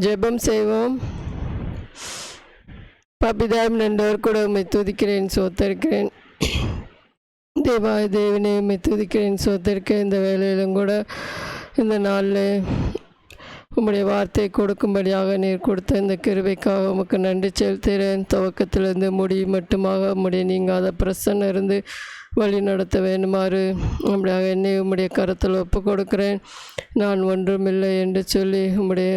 ஜெபம் செய்வோம். பாபிதாயும் நன்றவர் கூட உம்மை துதிக்கிறேன், சோத்தரிக்கிறேன். தேவாய தேவனே உம்மை துதிக்கிறேன், சோத்தரிக்கிறேன். இந்த வேலையிலும் கூட இந்த நாளில் உம்முடைய வார்த்தையை கொடுக்கும்படியாக நீர் கொடுத்த இந்த கிருபைக்காக உமக்கு நன்றி செலுத்துகிறேன். துவக்கத்திலிருந்து முடியும் மட்டுமாக உம்முடைய நீங்காத பிரசன்னம் இருந்து வழி நடத்த வேண்டுமாறு அப்படியாக என்னை உம்முடைய கரத்தில் ஒப்பு கொடுக்கிறேன். நான் ஒன்றுமில்லை என்று சொல்லி உம்முடைய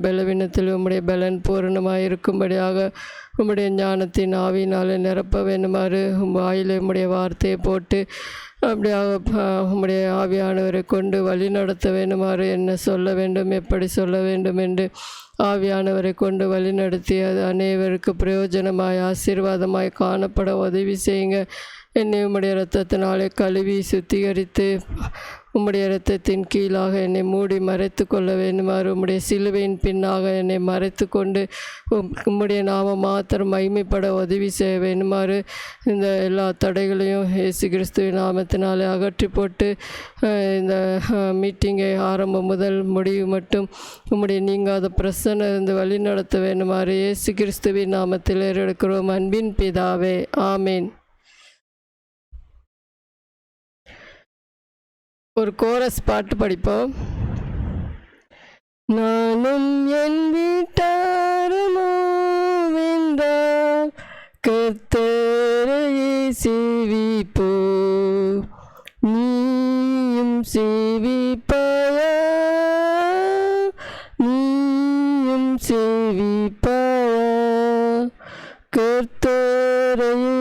பலவீனத்தில் உம்முடைய பலன் பூரணமாக இருக்கும்படியாக உம்முடைய ஞானத்தின் ஆவியினால் நிரப்ப வேண்டுமாறு வாயிலே உம்முடைய வார்த்தையை போட்டு அப்படியாக உம்முடைய ஆவியானவரை கொண்டு வழி நடத்த வேண்டுமாறு என்ன சொல்ல வேண்டும், எப்படி சொல்ல வேண்டும் என்று ஆவியானவரை கொண்டு வழி நடத்தி அது அனைவருக்கு பிரயோஜனமாய் ஆசீர்வாதமாய் காணப்பட உதவி செய்யுங்க. என்னை உம்முடைய இரத்தத்தினாலே கழுவி சுத்திகரித்து உம்முடைய இரத்தத்தின் கீழாக என்னை மூடி மறைத்து கொள்ள வேண்டுமாறு உம்முடைய சிலுவையின் பின்னாக என்னை மறைத்து கொண்டு உம்முடைய நாம மாத்திரம் மகிமைப்பட உதவி செய்ய வேண்டுமாறு இந்த எல்லா தடைகளையும் இயேசு கிறிஸ்துவின் நாமத்தினாலே அகற்றி போட்டு இந்த மீட்டிங்கை ஆரம்பம் முதல் முடிவு மட்டும் உம்முடைய நீங்காத பிரசன்னம் இருந்து வழி நடத்த வேண்டுமாறு இயேசு கிறிஸ்துவின் நாமத்தில் எடுக்கிறோம் அன்பின் பிதாவே, ஆமேன். ஒரு கோரஸ் பாட்டு படிப்போம். நானும் என் வீட்டாருமோ வென்றால் கர்த்தரையே சேவிப்போ, நீயும் சேவிப்பாயா, நீயும் சேவிப்பாயா, கர்த்தரையே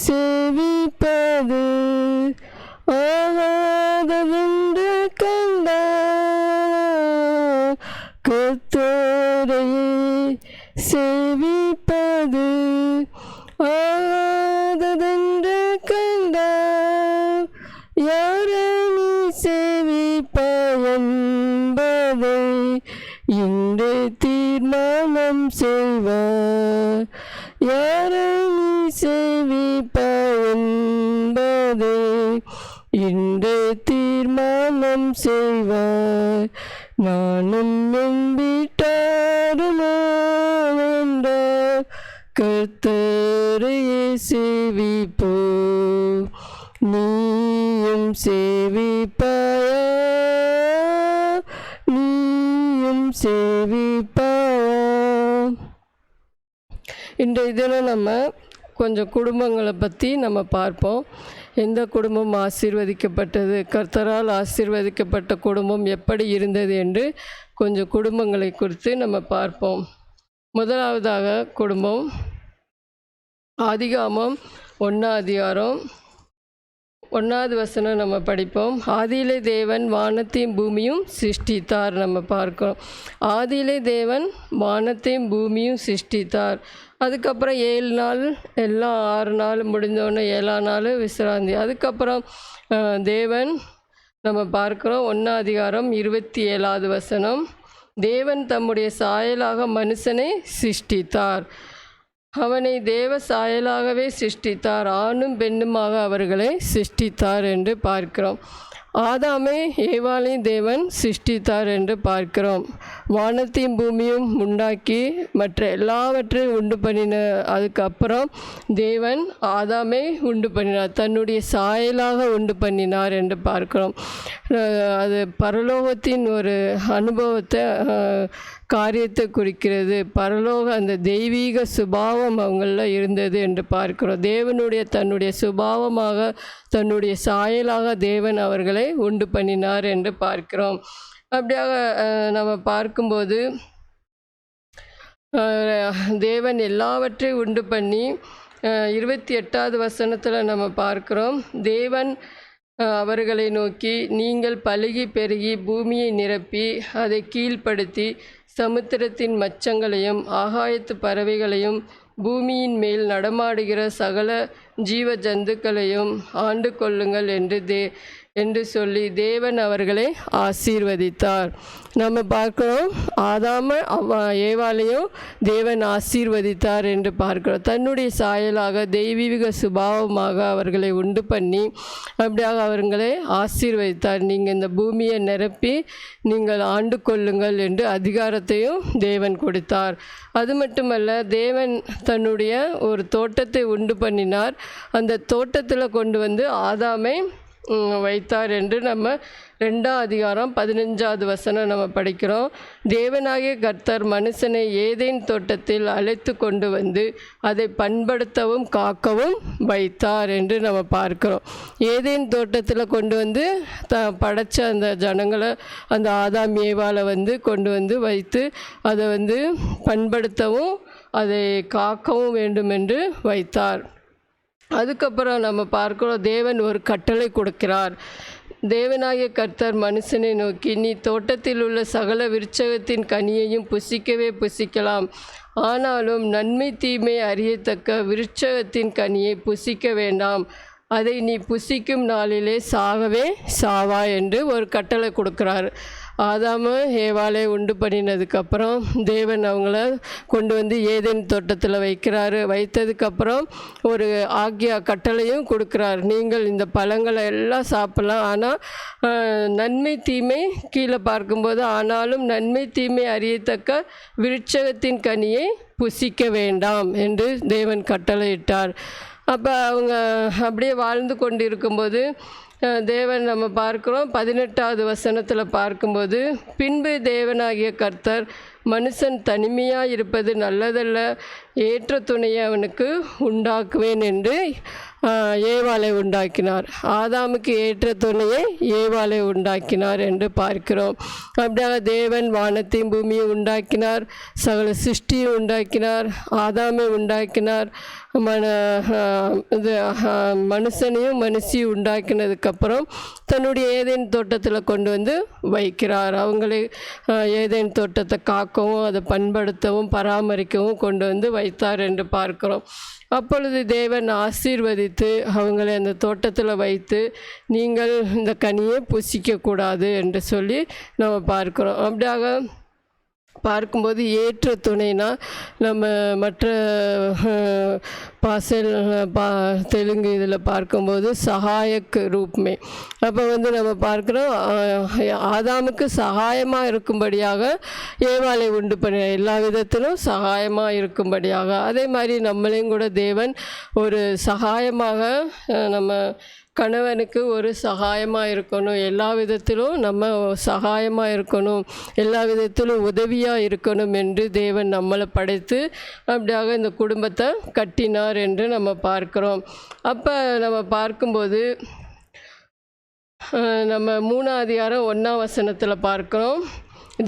சேவிப்பது ஆகாததென்று கண்டா, கர்த்தரையே சேவிப்பது ஆகாததென்று கண்டா, யாரை நீ சேவிப்பாய் என்பதை இன்று தீர்மானம் செய்வார், யாரை நீ சேவிப்பாய் என்பதை இன்று தீர்மானம் செய்வார். நானும் என் வீட்டாருமோ என்றார் கர்த்தரையே சேவிப்போ, நீயும் சேவிப்பாயா, நீயும் சேவிப்பாயா. இன்றைய தினம் நம்ம கொஞ்சம் குடும்பங்களை பற்றி நம்ம பார்ப்போம். எந்த குடும்பம் ஆசீர்வதிக்கப்பட்டது, கர்த்தரால் ஆசீர்வதிக்கப்பட்ட குடும்பம் எப்படி இருந்தது என்று கொஞ்சம் குடும்பங்களை குறித்து நம்ம பார்ப்போம். முதலாவதாக குடும்பம் ஆதிகாமம் 1ஆம் அதிகாரம் 1வது வசனம் நம்ம படிப்போம். ஆதியிலே தேவன் வானத்தையும் பூமியும் சிருஷ்டித்தார். நம்ம பார்க்கிறோம் ஆதியிலே தேவன் வானத்தையும் பூமியும் சிருஷ்டித்தார். அதுக்கப்புறம் 7 நாள் எல்லாம் 6 நாள் முடிஞ்சோடனே 7ஆம் நாள் விசிராந்தி. அதுக்கப்புறம் தேவன் நம்ம பார்க்குறோம் 1ஆம் அதிகாரம் 27வது வசனம். தேவன் தம்முடைய சாயலாக மனுஷனை சிருஷ்டித்தார், அவனை தேவ சாயலாகவே சிருஷ்டித்தார், ஆணும் பெண்ணுமாக அவர்களை சிருஷ்டித்தார் என்று பார்க்கிறோம். ஆதாமை ஏவாளையும் தேவன் சிருஷ்டித்தார் என்று பார்க்கிறோம். வானத்தையும் பூமியும் உண்டாக்கி மற்ற எல்லாவற்றையும் உண்டு பண்ணின அதுக்கப்புறம் தேவன் ஆதாமை உண்டு பண்ணினார், தன்னுடைய சாயலாக உண்டு பண்ணினார் என்று பார்க்கிறோம். அது பரலோகத்தின் ஒரு அனுபவத்தை காரியத்தை குறிக்கிறது. பரலோக அந்த தெய்வீக சுபாவம் அவங்களில் இருந்தது என்று பார்க்கிறோம். தேவனுடைய தன்னுடைய சுபாவமாக தன்னுடைய சாயலாக தேவன் அவர்களை உண்டு பண்ணினார் என்று பார்க்கிறோம். அப்படியாக நம்ம பார்க்கும்போது தேவன் எல்லாவற்றையும் உண்டு பண்ணி 28வது வசனத்தில் நம்ம பார்க்கிறோம். தேவன் அவர்களை நோக்கி, நீங்கள் பலுகி பெருகி பூமியை நிரப்பி அதை கீழ்ப்படுத்தி சமுத்திரத்தின் மச்சங்களையும் ஆகாயத்து பறவைகளையும் பூமியின் மேல் நடமாடுகிற சகல ஜீவ ஜந்துக்களையும் ஆண்டு கொள்ளுங்கள் என்று சொல்லி தேவன் அவர்களை ஆசீர்வதித்தார். நம்ம பார்க்கிறோம், ஏவாளையும் தேவன் ஆசீர்வதித்தார் என்று பார்க்கிறோம். தன்னுடைய சாயலாக தெய்வீக சுபாவமாக அவர்களை உண்டு பண்ணி அப்படியாக அவர்களை ஆசீர்வதித்தார். நீங்கள் இந்த பூமியை நிரப்பி நீங்கள் ஆண்டு கொள்ளுங்கள் என்று அதிகாரத்தையும் தேவன் கொடுத்தார். அது மட்டுமல்ல, தேவன் தன்னுடைய ஒரு தோட்டத்தை உண்டு பண்ணினார். அந்த தோட்டத்தில் கொண்டு வந்து ஆதாமை வைத்தார் என்று நம்ம 2ஆம் அதிகாரம் 15வது வசனம் நம்ம படிக்கிறோம். தேவனாகிய கர்த்தர் மனுஷனை ஏதேன் தோட்டத்தில் அழைத்து கொண்டு வந்து அதை பண்படுத்தவும் காக்கவும் வைத்தார் என்று நம்ம பார்க்கிறோம். ஏதேன் தோட்டத்தில் கொண்டு வந்து படைச்ச அந்த ஜனங்களை, அந்த ஆதாம் ஏவாளை கொண்டு வந்து வைத்து அதை பண்படுத்தவும் அதை காக்கவும் வேண்டும் என்று வைத்தார். அதுக்கப்புறம் நம்ம பார்க்கிறோம், தேவன் ஒரு கட்டளை கொடுக்கிறார். தேவனாகிய கர்த்தர் மனுஷனை நோக்கி, நீ தோட்டத்தில் உள்ள சகல விருட்சகத்தின் கனியையும் புசிக்கவே புசிக்கலாம், ஆனாலும் நன்மை தீமை அறியத்தக்க விருட்சகத்தின் கனியை புசிக்க வேண்டாம், அதை நீ புசிக்கும் நாளிலே சாகவே சாவா என்று ஒரு கட்டளை கொடுக்குறாரு. ஆதாமு ஏவாளை உண்டு பண்ணினதுக்கப்புறம் தேவன் அவங்கள கொண்டு வந்து ஏதேன் தோட்டத்தில் வைக்கிறாரு. வைத்ததுக்கப்புறம் ஒரு ஆக்யா கட்டளையும் கொடுக்குறார். நீங்கள் இந்த பழங்களை எல்லாம் சாப்பிடலாம், ஆனால் நன்மை தீமை கீழே பார்க்கும்போது ஆனாலும் நன்மை தீமை அறியத்தக்க விருட்சகத்தின் கனியை புசிக்க வேண்டாம் என்று தேவன் கட்டளையிட்டார். அப்போ அவங்க அப்படியே வாழ்ந்து கொண்டு இருக்கும்போது தேவன் நம்ம பார்க்குறோம் 18வது வசனத்தில் பார்க்கும்போது, பின்பு தேவனாகிய கர்த்தர் மனுஷன் தனிமையாக இருப்பது நல்லதல்ல, ஏற்ற துணையை அவனுக்கு உண்டாக்குவேன் என்று ஏவாளை உண்டாக்கினார். ஆதாமுக்கு ஏற்ற துணையை ஏவாளை உண்டாக்கினார் என்று பார்க்கிறோம். அப்படியாக தேவன் வானத்தையும் பூமியை உண்டாக்கினார், சகல சிருஷ்டியை உண்டாக்கினார், ஆதாமை உண்டாக்கினார், மனுஷனையும் மனுஷியும் உண்டாக்கினதுக்கப்புறம் தன்னுடைய ஏதேன் தோட்டத்தில் கொண்டு வந்து வைக்கிறார். அவங்களே ஏதேன் தோட்டத்தை காக்கவும் அதை பண்படுத்தவும் பராமரிக்கவும் கொண்டு வந்து வைத்தார் என்று பார்க்கிறோம். அப்பொழுது தேவன் ஆசீர்வதித்து அவங்களை அந்த தோட்டத்தில் வைத்து, நீங்கள் இந்த கனியை புசிக்கக்கூடாது என்று சொல்லி நம்ம பார்க்கிறோம். அப்படியாக பார்க்கும்போது ஏற்ற துணைனா நம்ம மற்ற தெலுங்கு இதில் பார்க்கும்போது சகாயக் ரூப்மே. அப்போ நம்ம பார்க்குறோம், ஆதாமுக்கு சகாயமாக இருக்கும்படியாக ஏவாளை உண்டு பண்ண, எல்லா விதத்திலும் சகாயமாக இருக்கும்படியாக. அதே மாதிரி நம்மளையும் கூட தேவன் ஒரு சகாயமாக, நம்ம கணவனுக்கு ஒரு சகாயமாக இருக்கணும், எல்லா விதத்திலும் நம்ம சகாயமாக இருக்கணும், எல்லா விதத்திலும் உதவியாக இருக்கணும் என்று தேவன் நம்மளை படைத்து அப்படியாக இந்த குடும்பத்தை கட்டினார் என்று நம்ம பார்க்கிறோம். அப்போ நம்ம பார்க்கும்போது நம்ம 3ஆம் அதிகாரம் 1ஆம் வசனத்தில் பார்க்கிறோம்,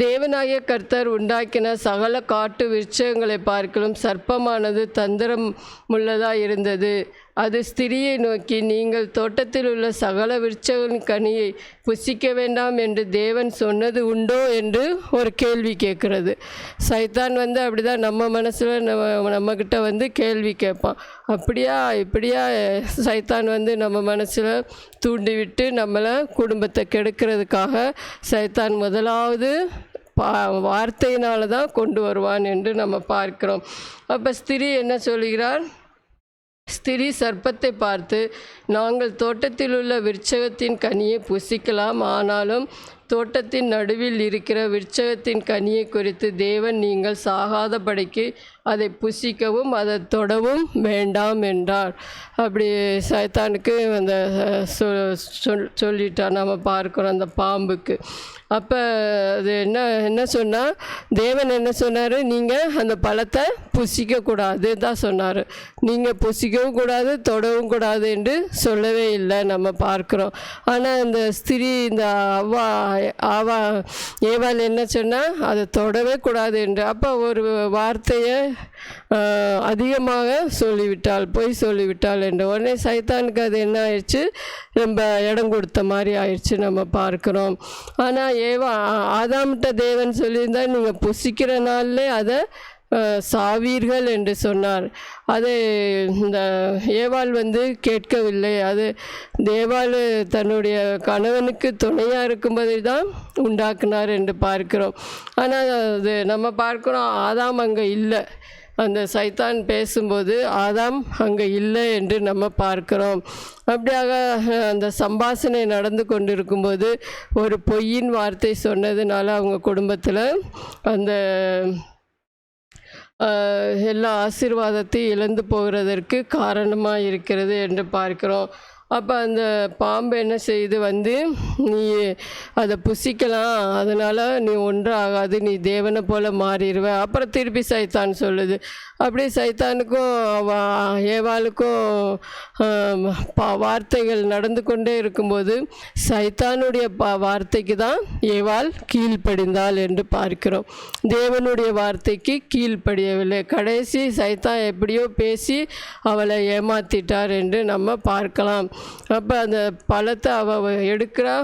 தேவனாகிய கர்த்தர் உண்டாக்கின சகல காட்டு விருட்சங்களை பார்க்கலும் சர்ப்பமானது தந்திரம் உள்ளதாக இருந்தது. அது ஸ்திரியை நோக்கி, நீங்கள் தோட்டத்தில் உள்ள சகல விருட்சங்களின் கனியை புசிக்க வேண்டாம் என்று தேவன் சொன்னது உண்டோ என்று ஒரு கேள்வி கேட்குறது. சைத்தான் அப்படிதான் நம்ம மனசில் நம்மக்கிட்ட கேள்வி கேட்பான். அப்படியா இப்படியா சைத்தான் நம்ம மனசில் தூண்டிவிட்டு நம்மளை குடும்பத்தை கெடுக்கிறதுக்காக சைத்தான் முதலாவது வார்த்தையினால தான் கொண்டு வருவான் என்று நம்ம பார்க்கிறோம். அப்போ ஸ்திரீ என்ன சொல்கிறார்? ஸ்திரீ சர்ப்பத்தை பார்த்து, நாங்கள் தோட்டத்தில் உள்ள விருட்சகத்தின் கனியை புசிக்கலாம், ஆனாலும் தோட்டத்தின் நடுவில் இருக்கிற விருட்சகத்தின் கனியை குறித்து தேவன் நீங்கள் சாகாதபடிக்கு அதை புசிக்கவும் அதை தொடவும் வேண்டாம் என்றார். அப்படி சைத்தானுக்கு அந்த சொல்லிட்டான். நம்ம பார்க்குறோம் அந்த பாம்புக்கு. அப்போ அது என்ன சொன்னால், தேவன் என்ன சொன்னார்? நீங்கள் அந்த பழத்தை புசிக்கக்கூடாது தான் சொன்னார். நீங்கள் புசிக்கவும் கூடாது தொடவும் கூடாது என்று சொல்லவே இல்லை நம்ம பார்க்குறோம். ஆனால் இந்த ஸ்திரீ இந்த ஏவாள் என்ன சொன்னால், அதை தொடவே கூடாது என்று. அப்போ ஒரு வார்த்தையை அதிகமாக சொல்லிவிட்டாள், பொய் சொல்லிவிட்டாள் என்று. உடனே சைத்தானுக்கு அது என்ன ஆயிடுச்சு? ரொம்ப இடம் கொடுத்த மாதிரி ஆயிடுச்சு நம்ம பார்க்குறோம். ஆனால் ஆதாம்கிட்ட தேவன் சொல்லியிருந்தால், நீங்கள் புசிக்கிற நாள்லே அதை சாவீர்கள் என்று சொன்னார். அதை இந்த ஏவாள் கேட்கவில்லை. அது ஏவாள் தன்னுடைய கணவனுக்கு துணையாக இருக்கும்போதை தான் உண்டாக்குனார் என்று பார்க்கிறோம். ஆனால் அது நம்ம பார்க்கிறோம், ஆதாம் அங்கே இல்லை. அந்த சைத்தான் பேசும்போது ஆதாம் அங்கே இல்லை என்று நம்ம பார்க்கிறோம். அப்படியாக அந்த சம்பாஷணை நடந்து கொண்டிருக்கும்போது ஒரு பொய்யின் வார்த்தை சொன்னதுனால அவங்க குடும்பத்தில் அந்த எல்லா ஆசீர்வாதத்தையும் இழந்து போகிறதற்கு காரணமாக இருக்கிறது என்று பார்க்கிறோம். அப்போ அந்த பாம்பு என்ன செய்து நீ அதை புசிக்கலாம், அதனால் நீ ஒன்றும் ஆகாது, நீ தேவனை போல் மாறிடுவ. அப்புறம் திருப்பி சைத்தான் சொல்லுது. அப்படியே சைத்தானுக்கும் ஏவாளுக்கும் வார்த்தைகள் நடந்து கொண்டே இருக்கும்போது சைத்தானுடைய வார்த்தைக்கு தான் ஏவாள் கீழ்ப்படிந்தாள் என்று பார்க்கிறோம். தேவனுடைய வார்த்தைக்கு கீழ்ப்படியவில்லை. கடைசி சைத்தான் எப்படியோ பேசி அவளை ஏமாற்றிட்டார் என்று நம்ம பார்க்கலாம். அப்போ அந்த பழத்தை அவள் எடுக்கிறா,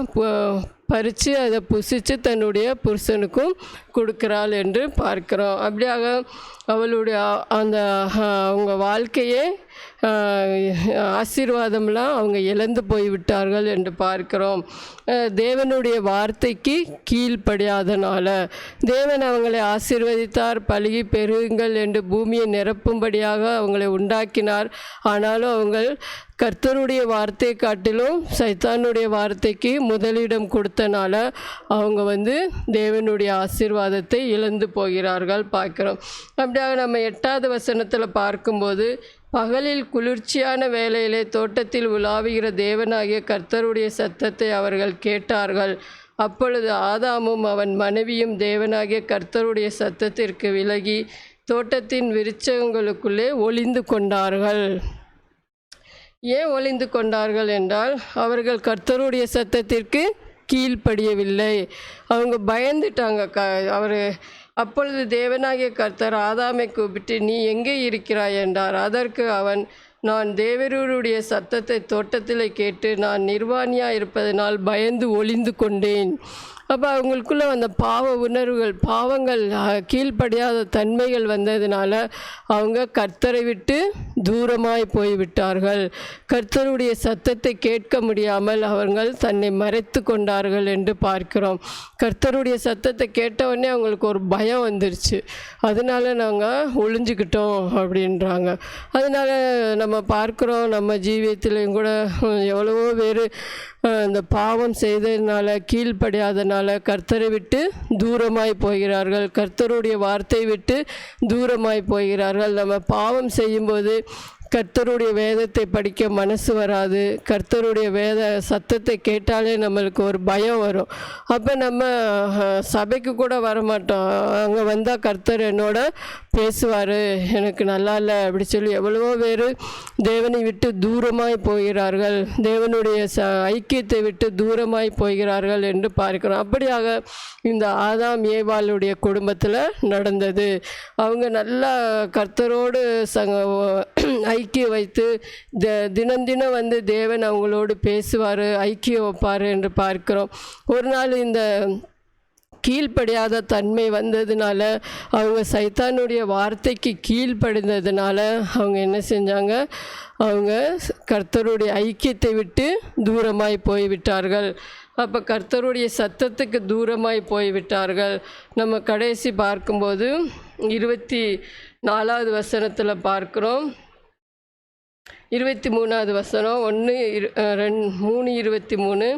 பறித்து அதை புசித்து தன்னுடைய புருஷனுக்கும் கொடுக்குறாள் என்று பார்க்கிறோம். அப்படியாக அவளுடைய அந்த அவங்க வாழ்க்கையே ஆசீர்வாதம்லாம் அவங்க இழந்து போய்விட்டார்கள் என்று பார்க்கிறோம். தேவனுடைய வார்த்தைக்கு கீழ்ப்படியாதனால தேவன் அவங்களை ஆசீர்வதித்தார். பலுகி பெருகுங்கள் என்று பூமியை நிரப்பும்படியாக அவங்களை உண்டாக்கினார். ஆனாலும் அவங்க கர்த்தருடைய வார்த்தையை காட்டிலும் சைத்தானுடைய வார்த்தைக்கு முதலிடம் கொடுத்தனால அவங்க தேவனுடைய ஆசீர்வாதத்தை இழந்து போகிறார்கள் பார்க்கிறோம். அப்படியாக நம்ம 8வது வசனத்தில் பார்க்கும்போது, பகலில் குளிர்ச்சியான வேளையிலே தோட்டத்தில் உலாவுகிற தேவனாகிய கர்த்தருடைய சத்தத்தை அவர்கள் கேட்டார்கள். அப்பொழுது ஆதாமும் அவன் மனைவியும் தேவனாகிய கர்த்தருடைய சத்தத்திற்கு விலகி தோட்டத்தின் விருட்சங்களுக்குள்ளே ஒளிந்து கொண்டார்கள். ஏன் ஒளிந்து கொண்டார்கள் என்றால், அவர்கள் கர்த்தருடைய சத்தத்திற்கு கீழ்ப்படியவில்லை. அவங்க பயந்துட்டாங்க. அப்பொழுது தேவனாகிய கர்த்தர் ஆதாமை கூப்பிட்டு, நீ எங்கே இருக்கிறாய் என்றார். அதற்கு அவன், நான் தேவருடைய சத்தத்தை தோட்டத்தில் கேட்டு நான் நிர்வாணியாக இருப்பதனால் பயந்து ஒளிந்து கொண்டேன். அப்போ அவங்களுக்குள்ள அந்த பாவ உணர்வுகள், பாவங்கள், கீழ்ப்படியாத தன்மைகள் வந்ததுனால அவங்க கர்த்தரை விட்டு தூரமாய் போய்விட்டார்கள். கர்த்தருடைய சத்தத்தை கேட்க முடியாமல் அவர்கள் தன்னை மறைத்து கொண்டார்கள் என்று பார்க்கிறோம். கர்த்தருடைய சத்தத்தை கேட்டவுடனே அவங்களுக்கு ஒரு பயம் வந்துருச்சு. அதனால நாங்கள் ஒளிஞ்சிக்கிட்டோம் அப்படின்றாங்க. அதனால் நம்ம பார்க்குறோம், நம்ம ஜீவியத்திலையும் கூட எவ்வளவோ பேர் இந்த பாவம் செய்ததுனால, கீழ்ப்படியாதனால கர்த்தரை விட்டு தூரமாய் போகிறார்கள். கர்த்தருடைய வார்த்தை விட்டு தூரமாய் போகிறார்கள். நம்ம பாவம் செய்யும்போது கர்த்தருடைய வேதத்தை படிக்க மனசு வராது. கர்த்தருடைய சத்தத்தை கேட்டாலே நம்மளுக்கு ஒரு பயம் வரும். அப்போ நம்ம சபைக்கு கூட வரமாட்டோம். அங்கே வந்தால் கர்த்தர் என்னோட பேசுவார், எனக்கு நல்லா இல்லை அப்படி சொல்லி எவ்வளவோ பேர் தேவனை விட்டு தூரமாய் போகிறார்கள். தேவனுடைய ஐக்கியத்தை விட்டு தூரமாய் போகிறார்கள் என்று பார்க்கிறோம். அப்படியாக இந்த ஆதாம் ஏவாளுடைய குடும்பத்தில் நடந்தது. அவங்க நல்லா கர்த்தரோடு ஐக்கியம் வைத்து தினம் தேவன் அவங்களோடு பேசுவார், ஐக்கியம் வைப்பார் என்று பார்க்கிறோம். ஒரு நாள் இந்த கீழ்ப்படியாத தன்மை வந்ததுனால, அவங்க சைத்தானுடைய வார்த்தைக்கு கீழ்ப்படிந்ததுனால அவங்க என்ன செஞ்சாங்க, அவங்க கர்த்தருடைய ஐக்கியத்தை விட்டு தூரமாய் போய்விட்டார்கள். அப்போ கர்த்தருடைய சத்தத்துக்கு தூரமாய் போய்விட்டார்கள். நம்ம கடைசி பார்க்கும்போது 24வது வசனத்தில் பார்க்குறோம். 23வது வசனம் 3:23,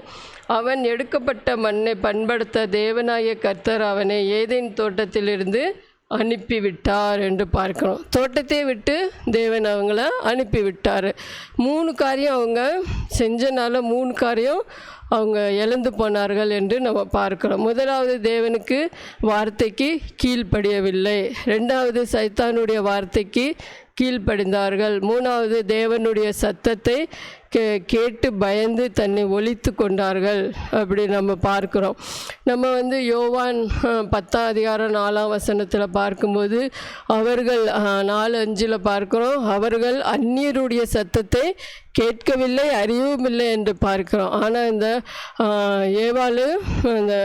அவன் எடுக்கப்பட்ட மண்ணை பண்படுத்த தேவனாகிய கர்த்தர் அவனை ஏதேன் தோட்டத்திலிருந்து அனுப்பிவிட்டார் என்று பார்க்கிறோம். தோட்டத்தை விட்டு தேவன் அவங்கள அனுப்பிவிட்டார். 3 காரியம் அவங்க செஞ்சனால 3 காரியம் அவங்க இழந்து போனார்கள் என்று நம்ம பார்க்கிறோம். முதலாவது, தேவனுக்கு வார்த்தைக்கு கீழ்ப்படியவில்லை. 2வது, சைத்தானுடைய வார்த்தைக்கு கீழ்ப்படிந்தார்கள். 3வது, தேவனுடைய சத்தத்தை கேட்டு பயந்து தன்னை ஒழித்து கொண்டார்கள் அப்படி நம்ம பார்க்குறோம். நம்ம யோவான் 10ஆம் அதிகாரம் 4ஆம் வசனத்தில் பார்க்கும்போது அவர்கள் 4:5 பார்க்குறோம், அவர்கள் அந்நியருடைய சத்தத்தை கேட்கவில்லை, அறியவும் இல்லை என்று பார்க்கிறோம். ஆனால் இந்த ஏவாளு இந்த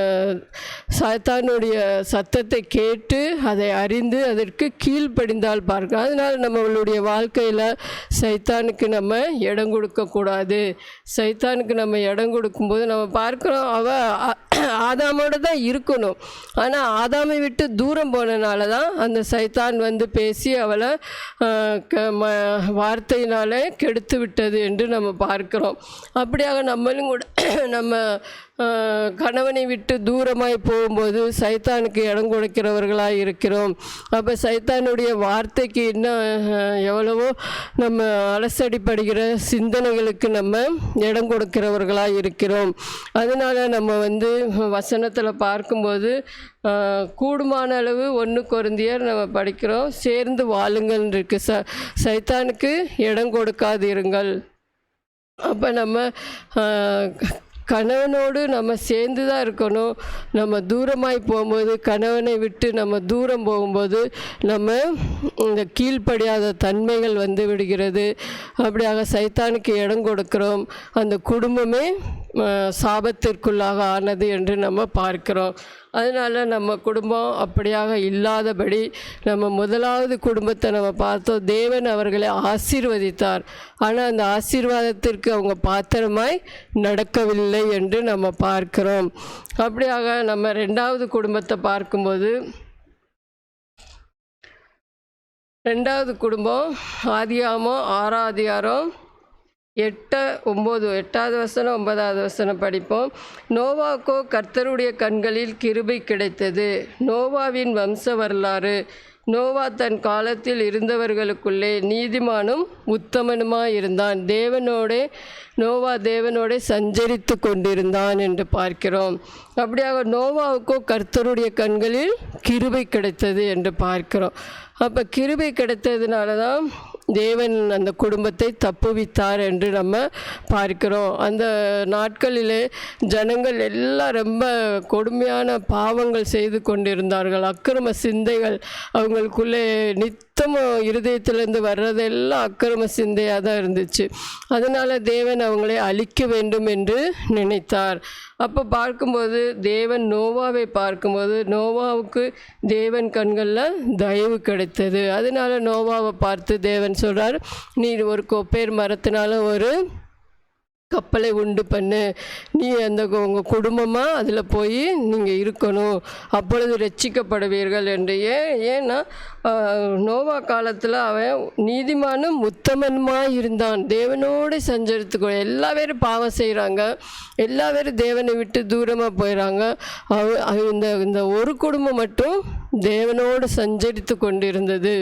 சாத்தானுடைய சத்தத்தை கேட்டு அதை அறிந்து அதற்கு கீழ்ப்படிந்தால் பார்க்கிறோம். அதனால் நம்மளுடைய வாழ்க்கையில் சைத்தானுக்கு நம்ம இடம் கொடுக்கக்கூடாது. சைத்தானுக்கு நம்ம இடம் கொடுக்கும்போது நம்ம பார்க்குறோம், ஆதாமோடு தான் இருக்கணும். ஆனால் ஆதாமை விட்டு தூரம் போனனால தான் அந்த சைத்தான் பேசி அவளை வார்த்தையினாலே கெடுத்து விட்டது என்று நம்ம பார்க்கிறோம். அப்படியாக நம்மளும் கூட நம்ம கணவனை விட்டு தூரமாய் போகும்போது சைத்தானுக்கு இடம் கொடுக்கிறவர்களாக இருக்கிறோம். அப்போ சைத்தானுடைய வார்த்தைக்கு இன்னும் எவ்வளவோ நம்ம அலசடிப்படுகிற சிந்தனைகளுக்கு நம்ம இடம் கொடுக்கிறவர்களாக இருக்கிறோம். அதனால் நம்ம வசனத்தில் பார்க்கும்போது கூடுமான அளவு 1 கொரிந்தியர் நம்ம படிக்கிறோம், சேர்ந்து வாழுங்கள் இருக்கு. சைத்தானுக்கு இடம் கொடுக்காதிருங்கள். அப்போ நம்ம கணவனோடு நம்ம சேர்ந்து தான் இருக்கணும். நம்ம தூரமாய் போகும்போது, கணவனை விட்டு நம்ம தூரம் போகும்போது நம்ம இந்த கீழ்ப்படியாத தன்மைகள் விடுகிறது. அப்படியாக சைத்தானுக்கு இடம் கொடுக்கிறோம். அந்த குடும்பமே சாபத்திற்குள்ளாக ஆனது என்று நம்ம பார்க்கிறோம். அதனால் நம்ம குடும்பம் அப்படியாக இல்லாதபடி நம்ம முதலாவது குடும்பத்தை நம்ம பார்த்தோம். தேவன் அவர்களை ஆசீர்வதித்தார். ஆனால் அந்த ஆசீர்வாதத்திற்கு அவங்க பாத்திரமாய் நடக்கவில்லை என்று நம்ம பார்க்கிறோம். அப்படியாக நம்ம 2வது குடும்பத்தை பார்க்கும்போது, 2வது குடும்பம் ஆதியாகமம் 6ஆம் அதிகாரம் 8-9 வசனம் 9வது வசனம் படிப்போம். நோவாக்கோ கர்த்தருடைய கண்களில் கிருபை கிடைத்தது. நோவாவின் வம்ச வரலாறு. நோவா தன் காலத்தில் இருந்தவர்களுக்குள்ளே நீதிமானும் உத்தமனுமாயிருந்தான். நோவா தேவனோடே சஞ்சரித்து கொண்டிருந்தான் என்று பார்க்கிறோம். அப்படியாக நோவாவுக்கோ கர்த்தருடைய கண்களில் கிருபை கிடைத்தது என்று பார்க்கிறோம். அப்போ கிருபை கிடைத்ததுனால தான் தேவன் அந்த குடும்பத்தை தப்புவித்தார் என்று நம்ம பார்க்கிறோம். அந்த நாட்களிலே ஜனங்கள் எல்லாம் ரொம்ப கொடுமையான பாவங்கள் செய்து கொண்டிருந்தார்கள். அக்கிரம சிந்தைகள் அவங்களுக்குள்ளே இருதயத்திலேருந்து வர்றதெல்லாம் அக்கிரம சிந்தையாக தான் இருந்துச்சு. அதனால் தேவன் அவங்களை அழிக்க வேண்டும் என்று நினைத்தார். அப்போ பார்க்கும்போது தேவன் நோவாவை பார்க்கும்போது நோவாவுக்கு தேவன் கண்களில் தயவு கிடைத்தது. அதனால் நோவாவை பார்த்து தேவன் சொல்கிறார், நீ ஒரு கொப்பேர் மரத்தினால ஒரு கப்பலை உண்டு பண்ணு, நீ உங்கள் குடும்பமாக அதில் போய் நீங்கள் இருக்கணும், அப்பொழுது ரட்சிக்கப்படுவீர்கள் என்று. ஏன்னா நோவா காலத்தில் அவன் நீதிமானும் உத்தமனுமாக இருந்தான். தேவனோடு சஞ்சரித்துக்கோ. எல்லா பேரும் பாவம் செய்கிறாங்க, எல்லா பேரும் தேவனை விட்டு தூரமாக போயிடறாங்க. இந்த ஒரு குடும்பம் மட்டும் தேவனோடு சஞ்சரித்து கொண்டிருந்தது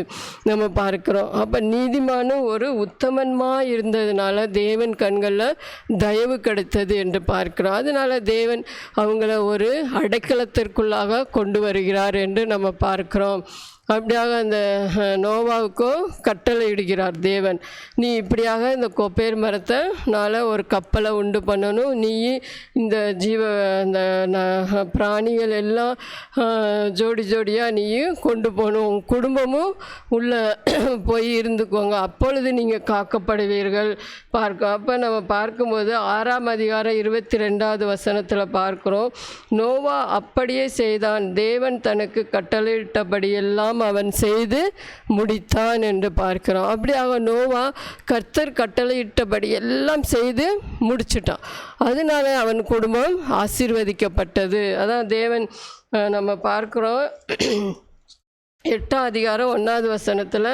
நம்ம பார்க்கிறோம். அப்போ நீதிமானும் ஒரு உத்தமன்மாக இருந்ததுனால தேவன் கண்களில் தயவு கிடைத்தது என்று பார்க்கிறோம். அதனால் தேவன் அவங்கள ஒரு அடைக்கலத்திற்குள்ளாக கொண்டு வருகிறார் என்று நம்ம பார்க்கிறோம். அப்படியாக அந்த நோவாவுக்கும் கட்டளை இடுகிறார் தேவன், நீ இப்படியாக இந்த கொப்பேர் மரத்தினால ஒரு கப்பலை உண்டு பண்ணணும், நீ இந்த இந்த பிராணிகள் எல்லாம் ஜோடி ஜோடியாக நீயும் கொண்டு போகணும், உன் குடும்பமும் உள்ளே போய் இருந்துக்கோங்க, அப்பொழுது நீங்கள் காக்கப்படுவீர்கள் பார்க்க. அப்போ நம்ம பார்க்கும்போது 6ஆம் அதிகாரம் 22வது வசனத்தில் பார்க்குறோம், நோவா அப்படியே செய்தான், தேவன் தனக்கு கட்டளையிட்டபடியெல்லாம் அவன் செய்து முடித்தான் என்று பார்க்கிறோம். அப்படியாக நோவா கர்த்தர் கட்டளையிட்டபடி எல்லாம் செய்து முடிச்சிட்டான். அதனால அவன் குடும்பம் ஆசீர்வதிக்கப்பட்டது. அதான் தேவன் நம்ம பார்க்கிறோம் 8ஆம் அதிகாரம் 1வது வசனத்தில்,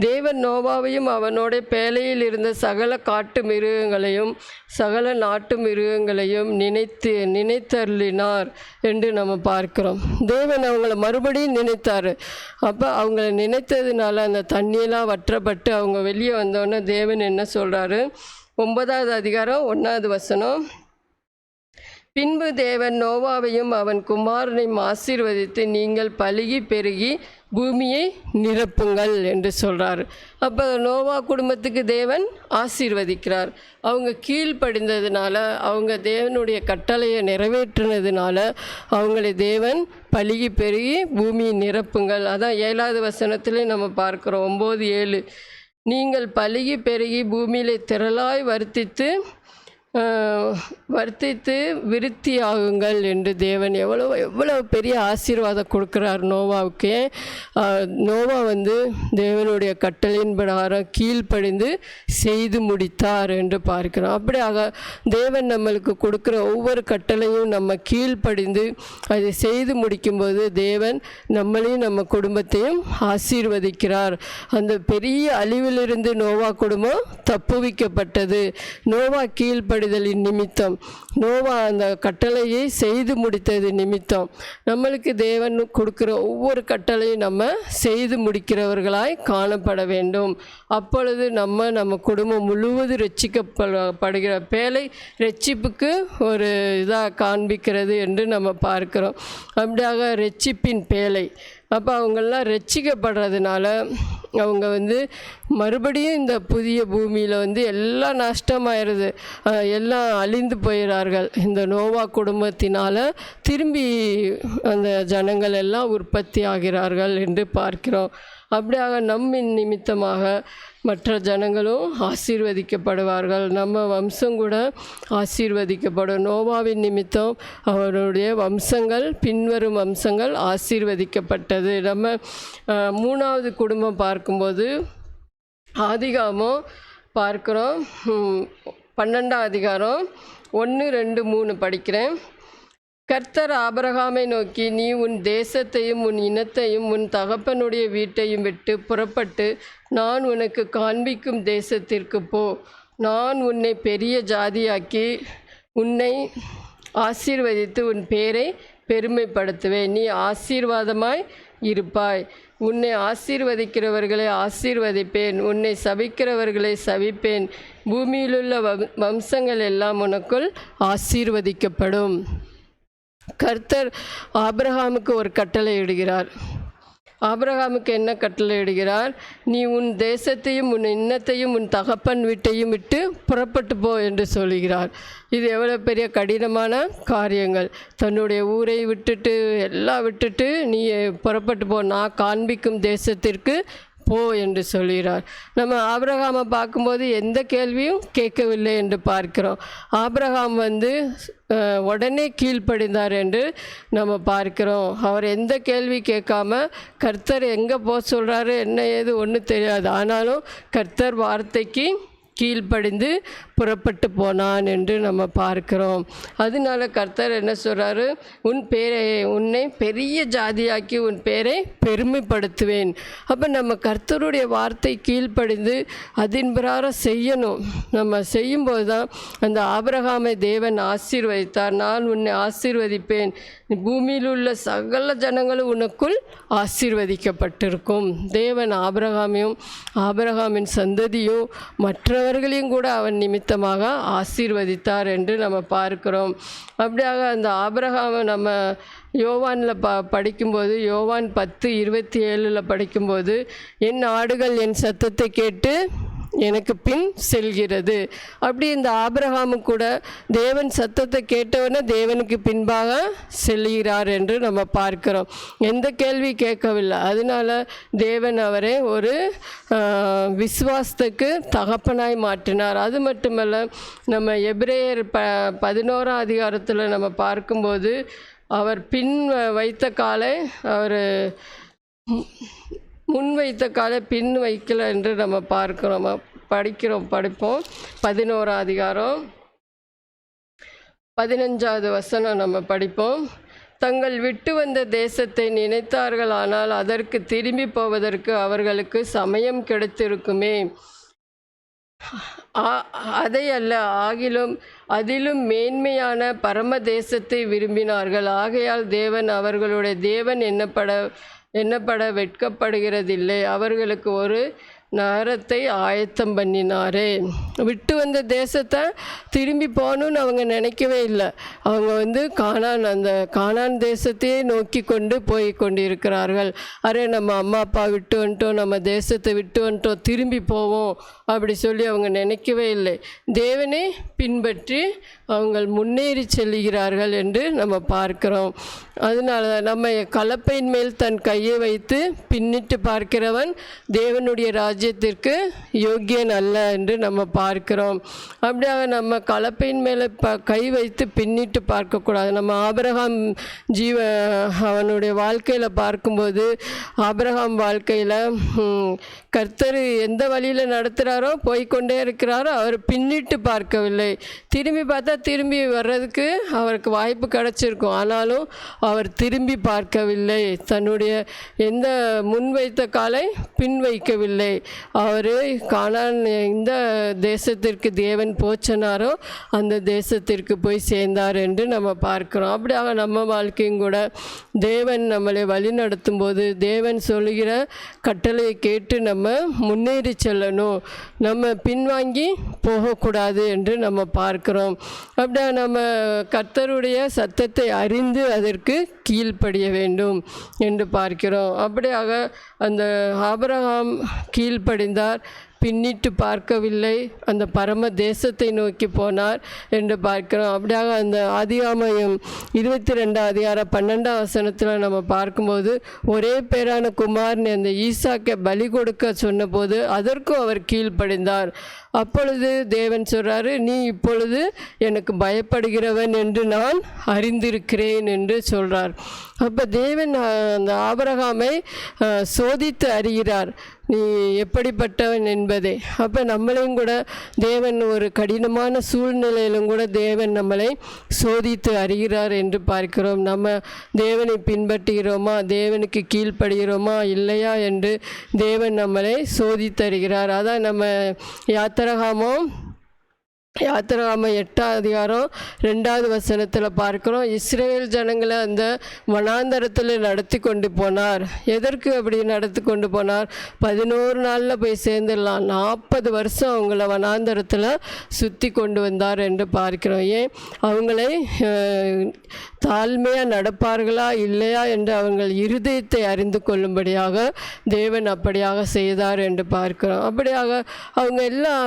தேவன் நோவாவையும் அவனோட பேழையில் இருந்த சகல காட்டு மிருகங்களையும் சகல நாட்டு மிருகங்களையும் நினைத்தருளினார் என்று நம்ம பார்க்கிறோம். தேவன் அவங்கள மறுபடியும் நினைத்தார். அப்போ அவங்கள நினைத்ததுனால அந்த தண்ணியெல்லாம் வற்றப்பட்டு அவங்க வெளியே வந்தோடனே தேவன் என்ன சொல்கிறாரு, 9வது அதிகாரம் 1வது வசனம், பின்பு தேவன் நோவாவையும் அவன் குமாரனையும் ஆசீர்வதித்து, நீங்கள் பலுகி பெருகி பூமியை நிரப்புங்கள் என்று சொல்கிறார். அப்போ நோவா குடும்பத்துக்கு தேவன் ஆசீர்வதிக்கிறார். அவங்க கீழ்ப்படிந்ததுனால, அவங்க தேவனுடைய கட்டளையை நிறைவேற்றினதுனால அவங்களை தேவன் பலுகி பெருகி பூமியை நிரப்புங்கள். அதான் 7வது வசனத்திலே நம்ம பார்க்குறோம், 9:7. நீங்கள் பலுகி பெருகி பூமியிலே திரளாய் வர்த்தித்து விருத்தியாகுங்கள் என்று தேவன் எவ்வளோ பெரிய ஆசீர்வாதம் கொடுக்குறார் நோவாவுக்கு. நோவா தேவனுடைய கட்டளையின் பிரகாரம் கீழ்ப்படிந்து செய்து முடித்தார் என்று பார்க்கிறோம். அப்படியாக தேவன் நம்மளுக்கு கொடுக்குற ஒவ்வொரு கட்டளையும் நம்ம கீழ்ப்படிந்து அதை செய்து முடிக்கும்போது தேவன் நம்மளையும் நம்ம குடும்பத்தையும் ஆசீர்வதிக்கிறார். அந்த பெரிய அழிவிலிருந்து நோவா குடும்பம் தப்புவிக்கப்பட்டது. நோவா கீழ்ப்படிதலின் நிமித்தம், நோவா அந்த கட்டளையை செய்து முடித்தது நிமித்தம் நம்மளுக்கு தேவன் கொடுக்கிற ஒவ்வொரு கட்டளையும் நம்ம செய்து முடிக்கிறவர்களாய் காணப்பட வேண்டும். அப்பொழுது நம்ம குடும்பம் முழுவதும் ரட்சிக்கப்படுகிற பேலை ரட்சிப்புக்கு ஒரு இதாக காண்பிக்கிறது என்று நம்ம பார்க்கிறோம். அப்படியாக ரட்சிப்பின் பேலை. அப்போ அவங்கெல்லாம் ரட்சிக்கப்படுறதுனால அவங்க மறுபடியும் இந்த புதிய பூமியில் எல்லாம் நஷ்டமாயிருது, எல்லாம் அழிந்து போயிறார்கள். இந்த நோவா குடும்பத்தினால் திரும்பி அந்த ஜனங்கள் எல்லாம் உற்பத்தி ஆகிறார்கள் என்று பார்க்கிறோம். அப்படியாக நம்மின் நிமித்தமாக மற்ற ஜனங்களும் ஆசீர்வதிக்கப்படுவார்கள். நம்ம வம்சம் கூட ஆசீர்வதிக்கப்படும். நோவாவின் நிமித்தம் அவருடைய வம்சங்கள், பின்வரும் வம்சங்கள் ஆசீர்வதிக்கப்பட்டது. நம்ம 3வது குடும்பம் பார்க்கும்போது ஆதிகாமம் பார்க்குறோம். 12ஆம் அதிகாரம் 1, 2, 3 படிக்கிறேன். கர்த்தர் ஆபிரகாமை நோக்கி, நீ உன் தேசத்தையும் உன் இனத்தையும் உன் தகப்பனுடைய வீட்டையும் விட்டு புறப்பட்டு நான் உனக்கு காண்பிக்கும் தேசத்திற்கு போ. நான் உன்னை பெரிய ஜாதியாக்கி உன்னை ஆசீர்வதித்து உன் பேரை பெருமைப்படுத்துவேன். நீ ஆசீர்வாதமாய் இருப்பாய். உன்னை ஆசீர்வதிக்கிறவர்களை ஆசீர்வதிப்பேன், உன்னை சபிக்கிறவர்களை சபிப்பேன். பூமியிலுள்ள வம்சங்கள் எல்லாம் உனக்குள் ஆசீர்வதிக்கப்படும். கர்த்தர் ஆபிரகாமுக்கு ஒரு கட்டளை இடுகிறார். ஆபிரகாமுக்கு என்ன கட்டளை இடுகிறார்? நீ உன் தேசத்தையும் உன் இன்னத்தையும் உன் தகப்பன் வீட்டையும் விட்டு புறப்பட்டு போ என்று சொல்கிறார். இது எவ்வளோ பெரிய கடினமான காரியங்கள். தன்னுடைய ஊரை விட்டுட்டு எல்லாம் விட்டுட்டு நீ புறப்பட்டு போ, நான் காண்பிக்கும் தேசத்திற்கு போ என்று சொல்கிறார். நம்ம ஆபிரகாமை பார்க்கும்போது எந்த கேள்வியும் கேட்கவில்லை என்று பார்க்கிறோம். ஆபிரகாம் உடனே கீழ்ப்படிந்தார் என்று நம்ம பார்க்கிறோம். அவர் எந்த கேள்வி கேட்காம கர்த்தர் எங்கே போக சொல்கிறாரு என்ன ஏது ஒன்றும் தெரியாது, ஆனாலும் கர்த்தர் வார்த்தைக்கு கீழ்ப்படிந்து புறப்பட்டு போனான் என்று நம்ம பார்க்கிறோம். அதனால கர்த்தர் என்ன சொல்கிறாரு? உன்னை பெரிய ஜாதியாக்கி உன் பேரை பெருமைப்படுத்துவேன். அப்போ நம்ம கர்த்தருடைய வார்த்தை கீழ்ப்படிந்து அதன் பிரகாரம் செய்யணும். நம்ம செய்யும்போது தான் அந்த ஆபிரகாமை தேவன் ஆசீர்வதித்தார். நான் உன்னை ஆசீர்வதிப்பேன், பூமியில் உள்ள சகல ஜனங்களும் உனக்குள் ஆசீர்வதிக்கப்பட்டிருக்கும். தேவன் ஆபிரகாமையும் ஆபிரகாமின் சந்ததியும் மற்றவர்களையும் கூட அவன் நிமித்தமாக ஆசீர்வதித்தார் என்று நம்ம பார்க்கிறோம். அப்படியாக அந்த ஆபிரகாமை நம்ம யோவானில் படிக்கும்போது, யோவான் 10:27 படிக்கும்போது, என் ஆடுகள் என் சத்தத்தை கேட்டு எனக்கு பின் செல்கிறது. அப்படி இந்த ஆபிரகாமு கூட தேவன் சத்தத்தை கேட்டவன தேவனுக்கு பின்பாக செல்கிறார் என்று நம்ம பார்க்கிறோம். எந்த கேள்வி கேட்கவில்லை. அதனால தேவன் அவரை ஒரு விசுவாசத்துக்கு தகப்பனாய் மாற்றினார். அது மட்டுமல்ல, நம்ம எபிரேயர் 11ஆம் அதிகாரத்தில் நம்ம பார்க்கும்போது அவர் பின் வைத்த காலை அவர் முன் வைத்த காலை பின் வைக்கல என்று நம்ம பார்க்கிறோம், படிப்போம். 11ஆம் அதிகாரம் 15வது வசனம் நம்ம படிப்போம். தங்கள் விட்டு வந்த தேசத்தை நினைத்தார்கள், ஆனால் அதற்கு திரும்பி போவதற்கு அவர்களுக்கு சமயம் கிடைத்திருக்குமே. அதை அல்ல, ஆகிலும் அதிலும் மேன்மையான பரம தேசத்தை விரும்பினார்கள். ஆகையால் தேவன் அவர்களுடைய தேவன் என்னப்பட வெட்கப்படுகிறதில்லை. அவர்களுக்கு ஒரு நகரத்தை ஆயத்தம் பண்ணினாரே. விட்டு வந்த தேசத்தை திரும்பி போகணுன்னு அவங்க நினைக்கவே இல்லை. அவங்க அந்த கானான் தேசத்தையே நோக்கி கொண்டு போய் கொண்டிருக்கிறார்கள். நம்ம அம்மா அப்பா விட்டு வந்துட்டோம், நம்ம தேசத்தை விட்டு வந்துட்டோம், திரும்பி போவோம் அப்படி சொல்லி அவங்க நினைக்கவே இல்லை. தேவனை பின்பற்றி அவங்க முன்னேறி செல்கிறார்கள் என்று நம்ம பார்க்கிறோம். அதனால நம்ம கலப்பையின் மேல் தன் கையை வைத்து பின்னிட்டு பார்க்கிறவன் தேவனுடைய ராஜ்யத்திற்கு யோக்கியன் அல்ல என்று நம்ம பார்க்கிறோம். அப்படியாக நம்ம கலப்பையின் மேலே கை வைத்து பின்னிட்டு பார்க்கக்கூடாது. நம்ம ஆபிரகாம் அவனுடைய வாழ்க்கையில் பார்க்கும்போது, ஆபிரகாம் வாழ்க்கையில் கர்த்தர் எந்த வழியில் நடத்துகிறாரோ போய்கொண்டே இருக்கிறாரோ, அவர் பின்னிட்டு பார்க்கவில்லை. திரும்பி பார்த்தா திரும்பி வர்றதுக்கு அவருக்கு வாய்ப்பு கிடச்சிருக்கும், ஆனாலும் அவர் திரும்பி பார்க்கவில்லை. தன்னுடைய எந்த முன்வைத்த காலை பின் வைக்கவில்லை. அவர் கானான் எந்த தேசத்திற்கு தேவன் போச்சனாரோ அந்த தேசத்திற்கு போய் சேர்ந்தார் என்று நம்ம பார்க்கிறோம். அப்படியாக நம்ம வாழ்க்கையும் கூட தேவன் நம்மளை வழி நடத்தும் போது தேவன் சொல்லுகிற கட்டளையை கேட்டு நம்ம முன்னேறி செல்லணும், நம்ம பின்வாங்கி போகக்கூடாது என்று நம்ம பார்க்கிறோம். அப்படியே நம்ம கர்த்தருடைய சத்தத்தை அறிந்து அதற்கு கீழ்ப்படிய வேண்டும் என்று பார்க்கிறோம். அப்படியாக அந்த ஆபிரகாம் கீழ்ப்படிந்தார், பின்னிட்டு பார்க்கவில்லை, அந்த பரம தேசத்தை நோக்கி போனார் என்று பார்க்கிறோம். அப்படியாக அந்த ஆதியாகமம் 22:12 நம்ம பார்க்கும்போது, ஒரே பேரான குமாரன் அந்த ஈசாக்கை பலி கொடுக்க சொன்னபோது அதற்கும் அவர் கீழ்ப்படிந்தார். அப்பொழுது தேவன் சொல்கிறாரு, நீ இப்பொழுது எனக்கு பயப்படுகிறவன் என்று நான் அறிந்திருக்கிறேன் என்று சொல்கிறார். அப்போ தேவன் அந்த ஆபிரகாமை சோதித்து அறிகிறார், நீ எப்படிப்பட்டவன் என்பதை. அப்போ நம்மளையும் கூட தேவன் ஒரு கடினமான சூழ்நிலையிலும் கூட தேவன் நம்மளை சோதித்து அறிகிறார் என்று பார்க்கிறோம். நம்ம தேவனை பின்பற்றுகிறோமா, தேவனுக்கு கீழ்ப்படுகிறோமா இல்லையா என்று தேவன் நம்மளை சோதித்து அறிகிறார். அதான் நம்ம யாத்திராகமம் 8:2 பார்க்கிறோம். இஸ்ரவேல் ஜனங்களை அந்த வனாந்தரத்தில் நடத்தி கொண்டு போனார். எதற்கு அப்படி நடத்தி கொண்டு போனார்? 11 நாளில் போய் சேர்ந்துடலாம். 40 வருஷம் அவங்கள வனாந்தரத்தில் சுற்றி கொண்டு வந்தார் என்று பார்க்கிறோம். ஏன்? அவங்களை தாழ்மையாக நடப்பார்களா இல்லையா என்று அவங்கள் இருதயத்தை அறிந்து கொள்ளும்படியாக தேவன் அப்படியாக செய்தார் என்று பார்க்கிறோம். அப்படியாக அவங்க எல்லாம்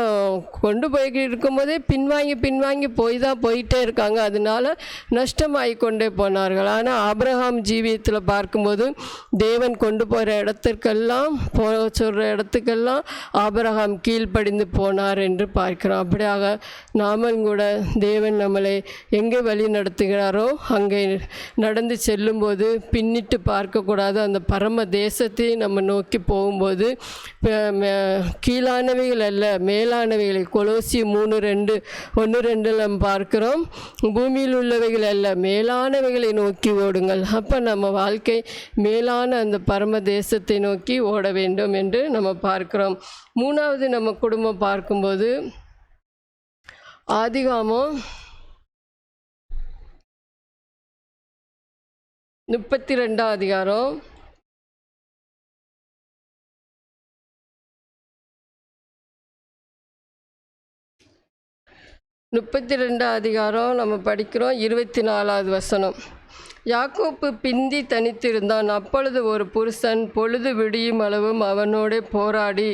கொண்டு போய் இருக்கும்போதே பின்வாங்கி போயிட்டே இருக்காங்க. அதனால நஷ்டமாகி கொண்டே போனார்கள். ஆனால் ஆபிரகாம் ஜீவியத்தில் பார்க்கும்போது தேவன் கொண்டு போகிற இடத்திற்கெல்லாம் சொல்கிற இடத்துக்கெல்லாம் ஆபிரகாம் கீழ்ப்படிந்து போனார் என்று பார்க்கிறோம். அப்படியாக நாமும் கூட தேவன் நம்மளை எங்கே வழி நடத்துகிறாரோ அங்கே நடந்து செல்லும்போது பின்னிட்டு பார்க்கக்கூடாது. அந்த பரம தேசத்தை நம்ம நோக்கி போகும்போது கீழானவைகள் அல்ல மேலானவைகளை கொலோசி 3:1-2 நம்ம பார்க்கிறோம். பூமியில் உள்ளவைகள் அல்ல மேலானவைகளை நோக்கி ஓடுங்கள். அப்போ நம்ம வாழ்க்கை மேலான அந்த பரம தேசத்தை நோக்கி ஓட வேண்டும் என்று நம்ம பார்க்கிறோம். 3வது நம்ம குடும்பம் பார்க்கும்போது ஆதிகாமம் 32 நம்ம படிக்கிறோம். 24 யாக்கோப்பு பிந்தி தனித்திருந்தான். அப்பொழுது ஒரு புருஷன் பொழுது விடியும் அளவும் அவனோட போராடி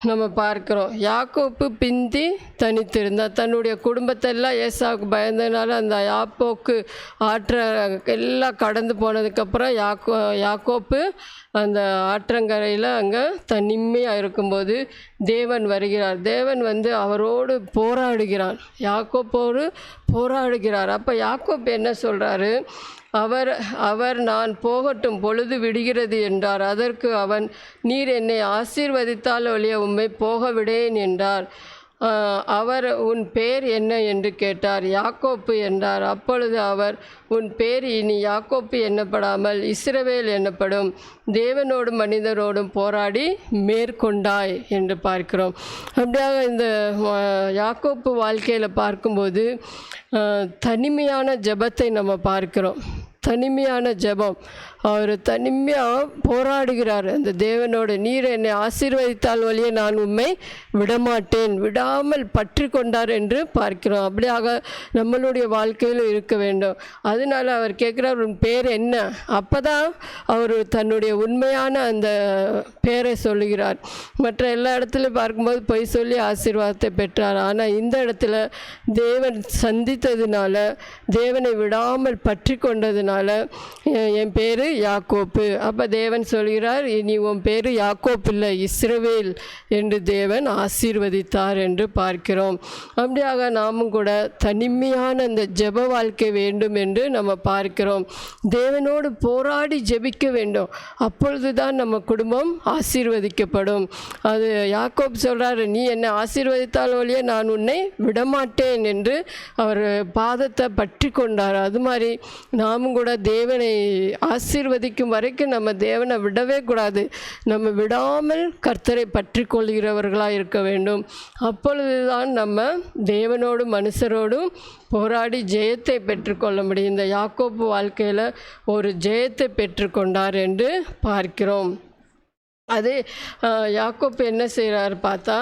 நம்ம பார்க்குறோம். யாக்கோப்பு பிந்தி தனித்திருந்தார். தன்னுடைய குடும்பத்தெல்லாம் ஏசாவுக்கு பயந்ததுனால அந்த யாப்போக்கு எல்லாம் கடந்து போனதுக்கப்புறம் யாக்கோப்பு அந்த ஆற்றங்கரையில் அங்கே தனிமையாக இருக்கும்போது தேவன் வருகிறார். தேவன் அவரோடு போராடுகிறார், யாக்கோப்போடு போராடுகிறார். அப்போ யாக்கோப்பு என்ன சொல்கிறாரு? அவர் நான் போகட்டும், பொழுது விடுகிறது என்றார். அதற்கு அவன், நீர் என்னை ஆசீர்வதித்தால் ஒழிய உம்மை போக விடேன் என்றார். அவர், உன் பேர் என்ன என்று கேட்டார். யாக்கோப்பு என்றார். அப்பொழுது அவர், உன் பேர் இனி யாக்கோப்பு எண்ணப்படாமல் இஸ்ரவேல் எண்ணப்படும், தேவனோடும் மனிதரோடும் போராடி மேற்கொண்டாய் என்று பார்க்கிறோம். அப்படியாக இந்த யாக்கோப்பு வாழ்க்கையில் பார்க்கும்போது தனிமையான ஜெபத்தை நம்ம பார்க்கிறோம். தனிமையான ஜெபம். அவர் தனிமையாக போராடுகிறார் அந்த தேவனோடு. நீர் என்னை ஆசீர்வதித்தால் வழியே நான் உம்மை விடமாட்டேன், விடாமல் பற்றி கொண்டார் என்று பார்க்கிறோம். அப்படியாக நம்மளுடைய வாழ்க்கையில் இருக்க வேண்டும். அதனால் அவர் கேட்குறார், உன் பேர் என்ன? அப்போ தான் அவர் தன்னுடைய உண்மையான அந்த பேரை சொல்லுகிறார். மற்ற எல்லா இடத்துலையும் பார்க்கும்போது பொய் சொல்லி ஆசீர்வாதத்தை பெற்றார். ஆனால் இந்த இடத்துல தேவன் சந்தித்ததுனால, தேவனை விடாமல் பற்றி கொண்டதுனால என் பேர் யாக்கோப்பு. அப்போ தேவன் சொல்கிறார், இனி உன் பேர் யாக்கோப்பு இல்லை, இஸ்ரவேல் என்று தேவன் ஆசீர்வதித்தார் என்று பார்க்கிறோம். அப்படியாக நாமும் கூட தனிமையான அந்த ஜெப வாழ்க்கை வேண்டும் என்று நம்ம பார்க்கிறோம். தேவனோடு போராடி ஜெபிக்க வேண்டும். அப்பொழுது தான் நம்ம குடும்பம் ஆசீர்வதிக்கப்படும். அது யாக்கோப்பு சொல்கிறார், நீ என்னை ஆசீர்வதித்தால் வழியே நான் உன்னை விடமாட்டேன் என்று அவர் பாதத்தை பற்றி கொண்டார். அது மாதிரி நாமும் கூட தேவனை ஆசீர்வதிக்கும் வரைக்கும் நம்ம தேவனை விடவே கூடாது. நம்ம விடாமல் கர்த்தரை பற்றி கொள்கிறவர்களாக இருக்க வேண்டும். அப்பொழுதுதான் நம்ம தேவனோடும் மனுஷரோடும் போராடி ஜெயத்தை பெற்றுக்கொள்ள முடியும். இந்த யாக்கோப்பு வாழ்க்கையில் ஒரு ஜெயத்தை பெற்றுக்கொண்டார் என்று பார்க்கிறோம். அது யாக்கோப்பு என்ன செய்கிறாரு பார்த்தா,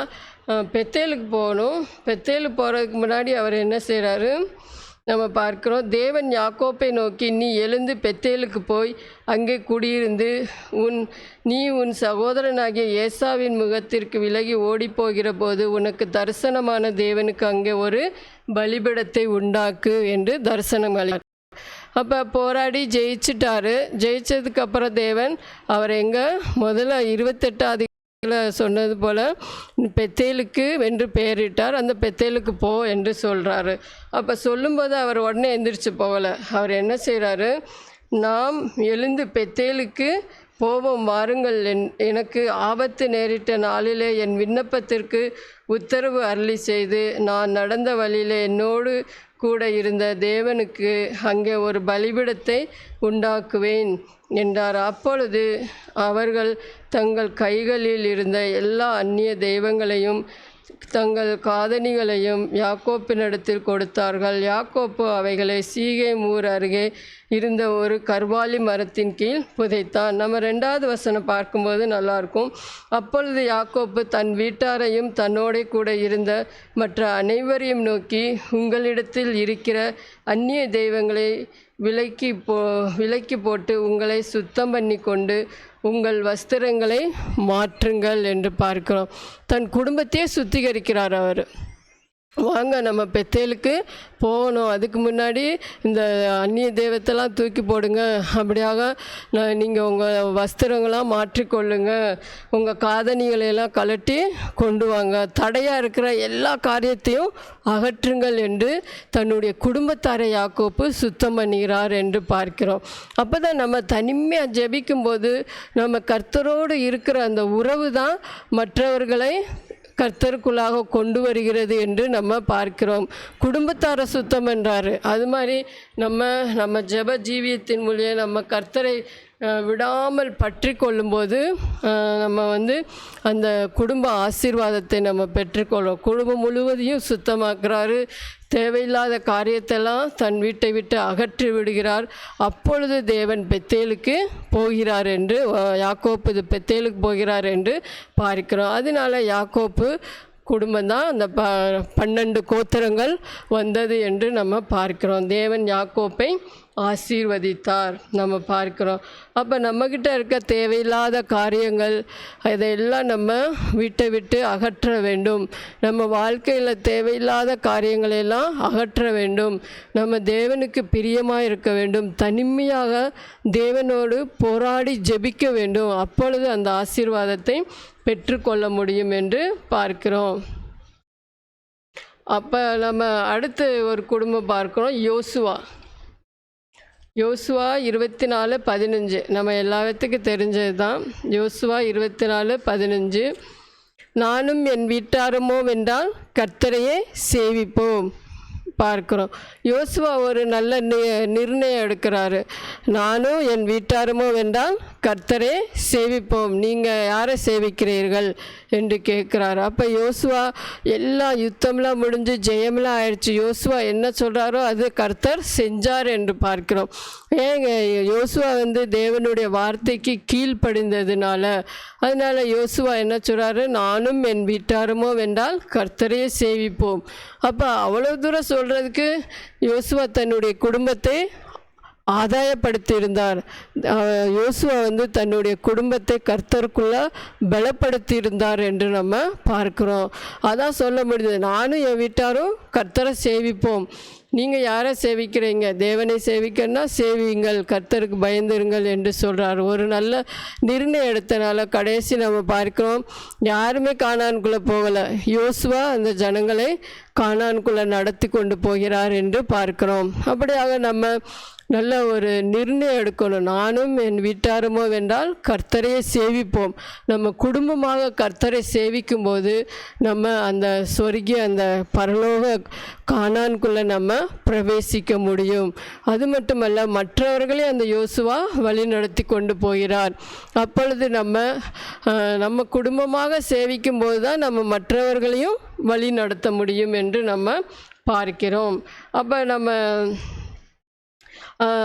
பெத்தேலுக்கு போகணும். பெத்தேலு போகிறதுக்கு முன்னாடி அவர் என்ன செய்கிறாரு நம்ம பார்க்கிறோம். தேவன் யாக்கோப்பை நோக்கி, நீ எழுந்து பெத்தேலுக்கு போய் அங்கே குடியிருந்து நீ உன் சகோதரனாகிய ஏசாவின் முகத்திற்கு விலகி ஓடிப்போகிற போது உனக்கு தரிசனமான தேவனுக்கு அங்கே ஒரு பலிபீடத்தை உண்டாக்கு என்று தரிசனம் அளித்தார். அப்போ போராடி ஜெயிச்சிட்டாரு. ஜெயிச்சதுக்கப்புறம் தேவன் அவர் எங்கே முதல்ல 28 சொன்னது போல் பெத்தேலுக்கு என்று பெயரிட்டார். அந்த பெத்தேலுக்கு போ என்று சொல்கிறாரு. அப்போ சொல்லும்போது அவர் உடனே எந்திரிச்சு போகலை. அவர் என்ன செய்கிறாரு, நாம் எழுந்து பெத்தேலுக்கு போவோம் வாருங்கள், எனக்கு ஆபத்து நேரிட்ட நாளிலே என் விண்ணப்பத்திற்கு உத்தரவு அருளி செய்து நான் நடந்த வழியிலே என்னோடு கூட இருந்த தேவனுக்கு அங்கே ஒரு பலிபீடத்தை உண்டாக்குவேன் என்றார். அப்பொழுது அவர்கள் தங்கள் கைகளில் இருந்த எல்லா அந்நிய தெய்வங்களையும் தங்கள் காதணிகளையும் யாக்கோப்பினிடத்தில் கொடுத்தார்கள். யாக்கோப்பு அவைகளை சீகேம் ஊர் அருகே இருந்த ஒரு கர்வாலி மரத்தின் கீழ் புதைத்தான். நம்ம 2வது வசனம் பார்க்கும்போது நல்லாயிருக்கும். அப்பொழுது யாக்கோப்பு தன் வீட்டாரையும் தன்னோட கூட இருந்த மற்ற அனைவரையும் நோக்கி, உங்களிடத்தில் இருக்கிற அந்நிய தெய்வங்களை விலக்கி போட்டு உங்களை சுத்தம் பண்ணி கொண்டு உங்கள் வஸ்திரங்களை மாற்றுங்கள் என்று பார்க்கிறோம். தன் குடும்பத்தையே சுத்திகரிக்கிறார் அவர். வாங்க நம்ம பெத்தேலுக்கு போகணும், அதுக்கு முன்னாடி இந்த அந்நிய தெய்வத்தெல்லாம் தூக்கி போடுங்க, அப்படியாக நீங்கள் உங்கள் வஸ்திரங்களாம் மாற்றிக்கொள்ளுங்க, உங்கள் காதணிகளையெல்லாம் கழட்டி கொண்டு வாங்க, தடையாக இருக்கிற எல்லா காரியத்தையும் அகற்றுங்கள் என்று தன்னுடைய குடும்பத்தாரை யாக்கோப்பு சுத்தம் பண்ணுகிறார் என்று பார்க்கிறோம். அப்போ தான் நம்ம தனிமையாக ஜெபிக்கும்போது நம்ம கர்த்தரோடு இருக்கிற அந்த உறவு தான் மற்றவர்களை கர்த்தருக்குள்ளாக கொண்டு வருகிறது என்று நம்ம பார்க்கிறோம். குடும்பத்தாரை சுத்தம் என்றார். அது மாதிரி நம்ம ஜெப ஜீவியத்தின் மூலியம் நம்ம கர்த்தரை விடாமல் பற்றி கொள்ளும்போது நம்ம அந்த குடும்ப ஆசீர்வாதத்தை நம்ம பெற்றுக்கொள்வோம். குடும்பம் முழுவதையும் சுத்தமாக்குறாரு. தேவையில்லாத காரியத்தெல்லாம் தன் வீட்டை விட்டு அகற்றி விடுகிறார். அப்பொழுது தேவன் பெத்தேலுக்கு போகிறார் என்று யாக்கோப்பு பெத்தேலுக்கு போகிறார் என்று பார்க்கிறோம். அதனால யாக்கோப்பு குடும்பம்தான் அந்த 12 கோத்திரங்கள் வந்தது என்று நம்ம பார்க்கிறோம். தேவன் யாக்கோப்பை ஆசீர்வதித்தார் நம்ம பார்க்கிறோம். அப்போ நம்மக்கிட்ட இருக்க தேவையில்லாத காரியங்கள் இதையெல்லாம் நம்ம வீட்டை விட்டு அகற்ற வேண்டும். நம்ம வாழ்க்கையில் தேவையில்லாத காரியங்களெல்லாம் அகற்ற வேண்டும். நம்ம தேவனுக்கு பிரியமாக இருக்க வேண்டும். தனிமையாக தேவனோடு போராடி ஜெபிக்க வேண்டும். அப்பொழுது அந்த ஆசீர்வாதத்தை பெற்றுக்கொள்ள முடியும் என்று பார்க்கிறோம். அப்போ நம்ம அடுத்து ஒரு குடும்பம் பார்க்கிறோம், யோசுவா 24:15. நம்ம எல்லாத்துக்கும் தெரிஞ்சது தான். யோசுவா 24:15. நானும் என் வீட்டாருமோ வென்றால் கர்த்தரையே சேவிப்போம். பார்க்கிறோம். யோசுவா ஒரு நல்ல நிர்ணயம் எடுக்கிறாரு. நானும் என் வீட்டாருமோ வென்றால் கர்த்தரே சேவிப்போம், நீங்கள் யாரை சேவிக்கிறீர்கள் என்று கேட்குறாரு. அப்போ யோசுவா எல்லாம் யுத்தம்லாம் முடிஞ்சு ஜெயம்லாம் ஆயிடுச்சு. யோசுவா என்ன சொல்கிறாரோ அது கர்த்தர் செஞ்சார் என்று பார்க்கிறோம். ஏங்க யோசுவா தேவனுடைய வார்த்தைக்கு கீழ்ப்படிந்ததுனால, அதனால் யோசுவா என்ன சொல்கிறாரு, நானும் என் வீட்டாருமோ வென்றால் கர்த்தரே சேவிப்போம். அப்போ அவ்வளோ தூரம் சொல்கிறதுக்கு யோசுவா தன்னுடைய குடும்பத்தை ஆதாயப்படுத்தியிருந்தார். யோசுவா தன்னுடைய குடும்பத்தை கர்த்தருக்குள்ளே பலப்படுத்தியிருந்தார் என்று நம்ம பார்க்குறோம். அதான் சொல்ல முடியுது, நானும் என் வீட்டாரும் கர்த்தரை சேவிப்போம். நீங்கள் யாரை சேவிக்கிறீங்க? தேவனை சேவிக்கன்னா சேவியுங்கள், கர்த்தருக்கு பயந்துருங்கள் என்று சொல்கிறார். ஒரு நல்ல நிர்ணயம் எடுத்தனால கடைசி நம்ம பார்க்கிறோம், யாருமே கானானுக்குள்ளே போகலை. யோசுவா அந்த ஜனங்களை கானானுக்குள்ளே நடத்தி கொண்டு போகிறார் என்று பார்க்கிறோம். அப்படியாக நம்ம நல்ல ஒரு நிர்ணயம் எடுக்கணும். நானும் என் வீட்டாருமோ வென்றால் கர்த்தரையே சேவிப்போம். நம்ம குடும்பமாக கர்த்தரை சேவிக்கும்போது நம்ம அந்த சொர்க்கிய அந்த பரலோக கானானுக்குள்ளே நம்ம பிரவேசிக்க முடியும். அது மட்டுமல்ல, மற்றவர்களே அந்த யோசுவா வழி நடத்தி கொண்டு போகிறார். அப்பொழுது நம்ம குடும்பமாக சேவிக்கும்போது தான் நம்ம மற்றவர்களையும் வழி நடத்த முடியும் என்று நம்ம பார்க்கிறோம். அப்போ நம்ம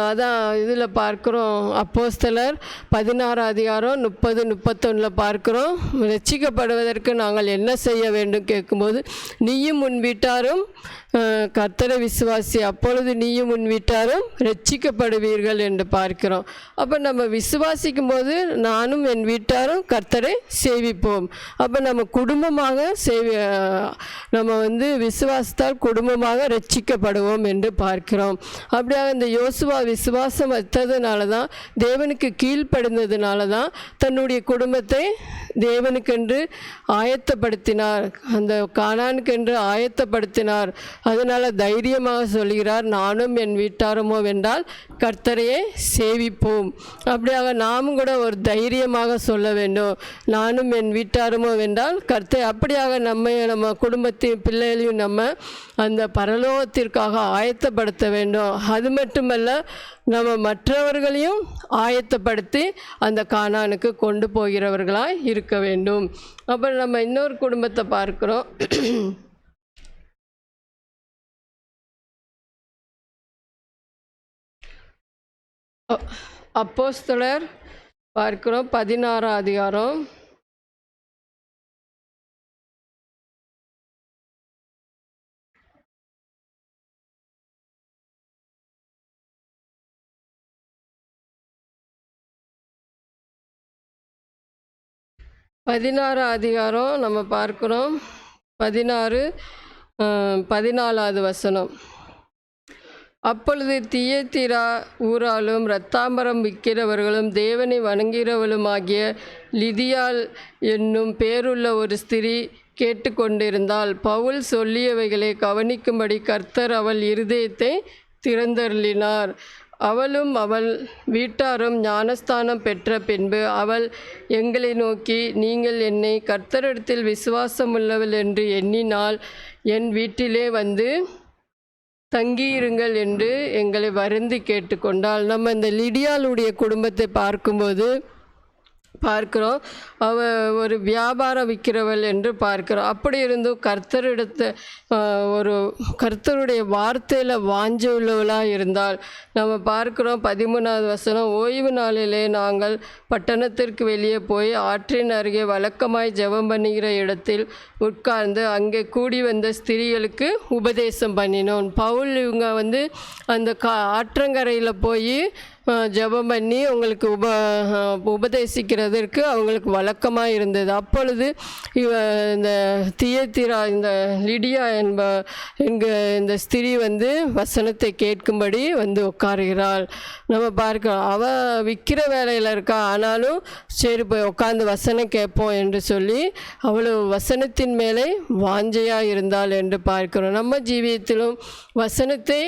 அதான் இதில் பார்க்குறோம், அப்போஸ்தலர் 16:30-31 பார்க்குறோம். ரட்சிக்கப்படுவதற்கு நாங்கள் என்ன செய்ய வேண்டும் கேட்கும்போது, நீயும் உன் வீட்டாரும் கர்த்தரை விசுவாசி, அப்பொழுது நீயும் உன் வீட்டாரும் ரட்சிக்கப்படுவீர்கள் என்று பார்க்கிறோம். அப்போ நம்ம விசுவாசிக்கும் போது நானும் என் வீட்டாரும் கர்த்தரை சேவிப்போம். அப்போ நம்ம குடும்பமாக நம்ம விசுவாசத்தால் குடும்பமாக ரட்சிக்கப்படுவோம் என்று பார்க்கிறோம். அப்படியாக இந்த யோசுவா விசுவாசம் வைத்ததுனால தான், தேவனுக்கு கீழ்ப்படிந்ததுனால தான் தன்னுடைய குடும்பத்தை தேவனுக்கென்று ஆயத்தப்படுத்தினார், அந்த கானானுக்கென்று ஆயத்தப்படுத்தினார். அதனால் தைரியமாக சொல்கிறார், நானும் என் வீட்டாருமோ வென்றால் கர்த்தரையே சேவிப்போம். அப்படியாக நாமும் கூட ஒரு தைரியமாக சொல்ல வேண்டும், நானும் என் வீட்டாருமோ வென்றால் கர்த்தரை. அப்படியாக நம்ம குடும்பத்தையும் பிள்ளைகளையும் நம்ம அந்த பரலோகத்திற்காக ஆயத்தப்படுத்த வேண்டும். அது மட்டுமல்ல, நம்ம மற்றவர்களையும் ஆயத்தப்படுத்தி அந்த கானானுக்கு கொண்டு போகிறவர்களாய் இருக்க வேண்டும். அப்புறம் நம்ம இன்னொரு குடும்பத்தை பார்க்குறோம். அப்போஸ்தலர் பார்க்கிறோம் 16ஆம் அதிகாரம். நம்ம பார்க்கிறோம் 14வது வசனம். அப்பொழுது தியத்தீரா ஊராலும் இரத்தாம்பரம் விற்கிறவர்களும் தேவனை வணங்குகிறவளுமாகிய லிதியாள் என்னும் பேருள்ள ஒரு ஸ்திரீ கேட்டுக்கொண்டிருந்தாள். பவுல் சொல்லியவைகளை கவனிக்கும்படி கர்த்தர் அவள் இருதயத்தை திறந்தருளினார். அவளும் அவள் வீட்டாரும் ஞானஸ்தானம் பெற்ற பின்பு அவள் எங்களை நோக்கி, நீங்கள் என்னை கர்த்தரிடத்தில் விசுவாசமுள்ளவள் என்று எண்ணினால் என் வீட்டிலே தங்கியிருங்கள் என்று எங்களை வருந்தி கேட்டுக்கொண்டாள். நம்ம இந்த லிடியாளுடைய குடும்பத்தை பார்க்கிறோம், ஒரு வியாபாரம் விற்கிறவள் என்று பார்க்கிறோம். அப்படி இருந்தும் கர்த்தருடைய வார்த்தையில் வாஞ்ச உள்ளவளாக இருந்தால் நம்ம பார்க்கிறோம். 13வது வசனம். ஓய்வு நாளிலே நாங்கள் பட்டணத்திற்கு வெளியே போய் ஆற்றின் அருகே வழக்கமாய் ஜெபம் பண்ணுகிற இடத்தில் உட்கார்ந்து அங்கே கூடி வந்த ஸ்திரீகளுக்கு உபதேசம் பண்ணினோம். பவுல் இவங்க அந்த ஆற்றங்கரையில் போய் ஜெபம் பண்ணி அவங்களுக்கு உபதேசிக்கிறதற்கு அவங்களுக்கு வழக்கமாக இருந்தது. அப்பொழுது இந்த தியத்தீரா, இந்த லிடியா இந்த ஸ்திரீ வசனத்தை கேட்கும்படி உட்காருகிறாள். நம்ம பார்க்கிறோம், அவள் விற்கிற வேலையில் இருக்கா, ஆனாலும் சரி போய் உட்காந்து வசனம் கேட்போம் என்று சொல்லி அவ்வளவு வசனத்தின் மேலே வாஞ்சையாக இருந்தாள் என்று பார்க்கிறோம். நம்ம ஜீவியத்திலும் வசனத்தை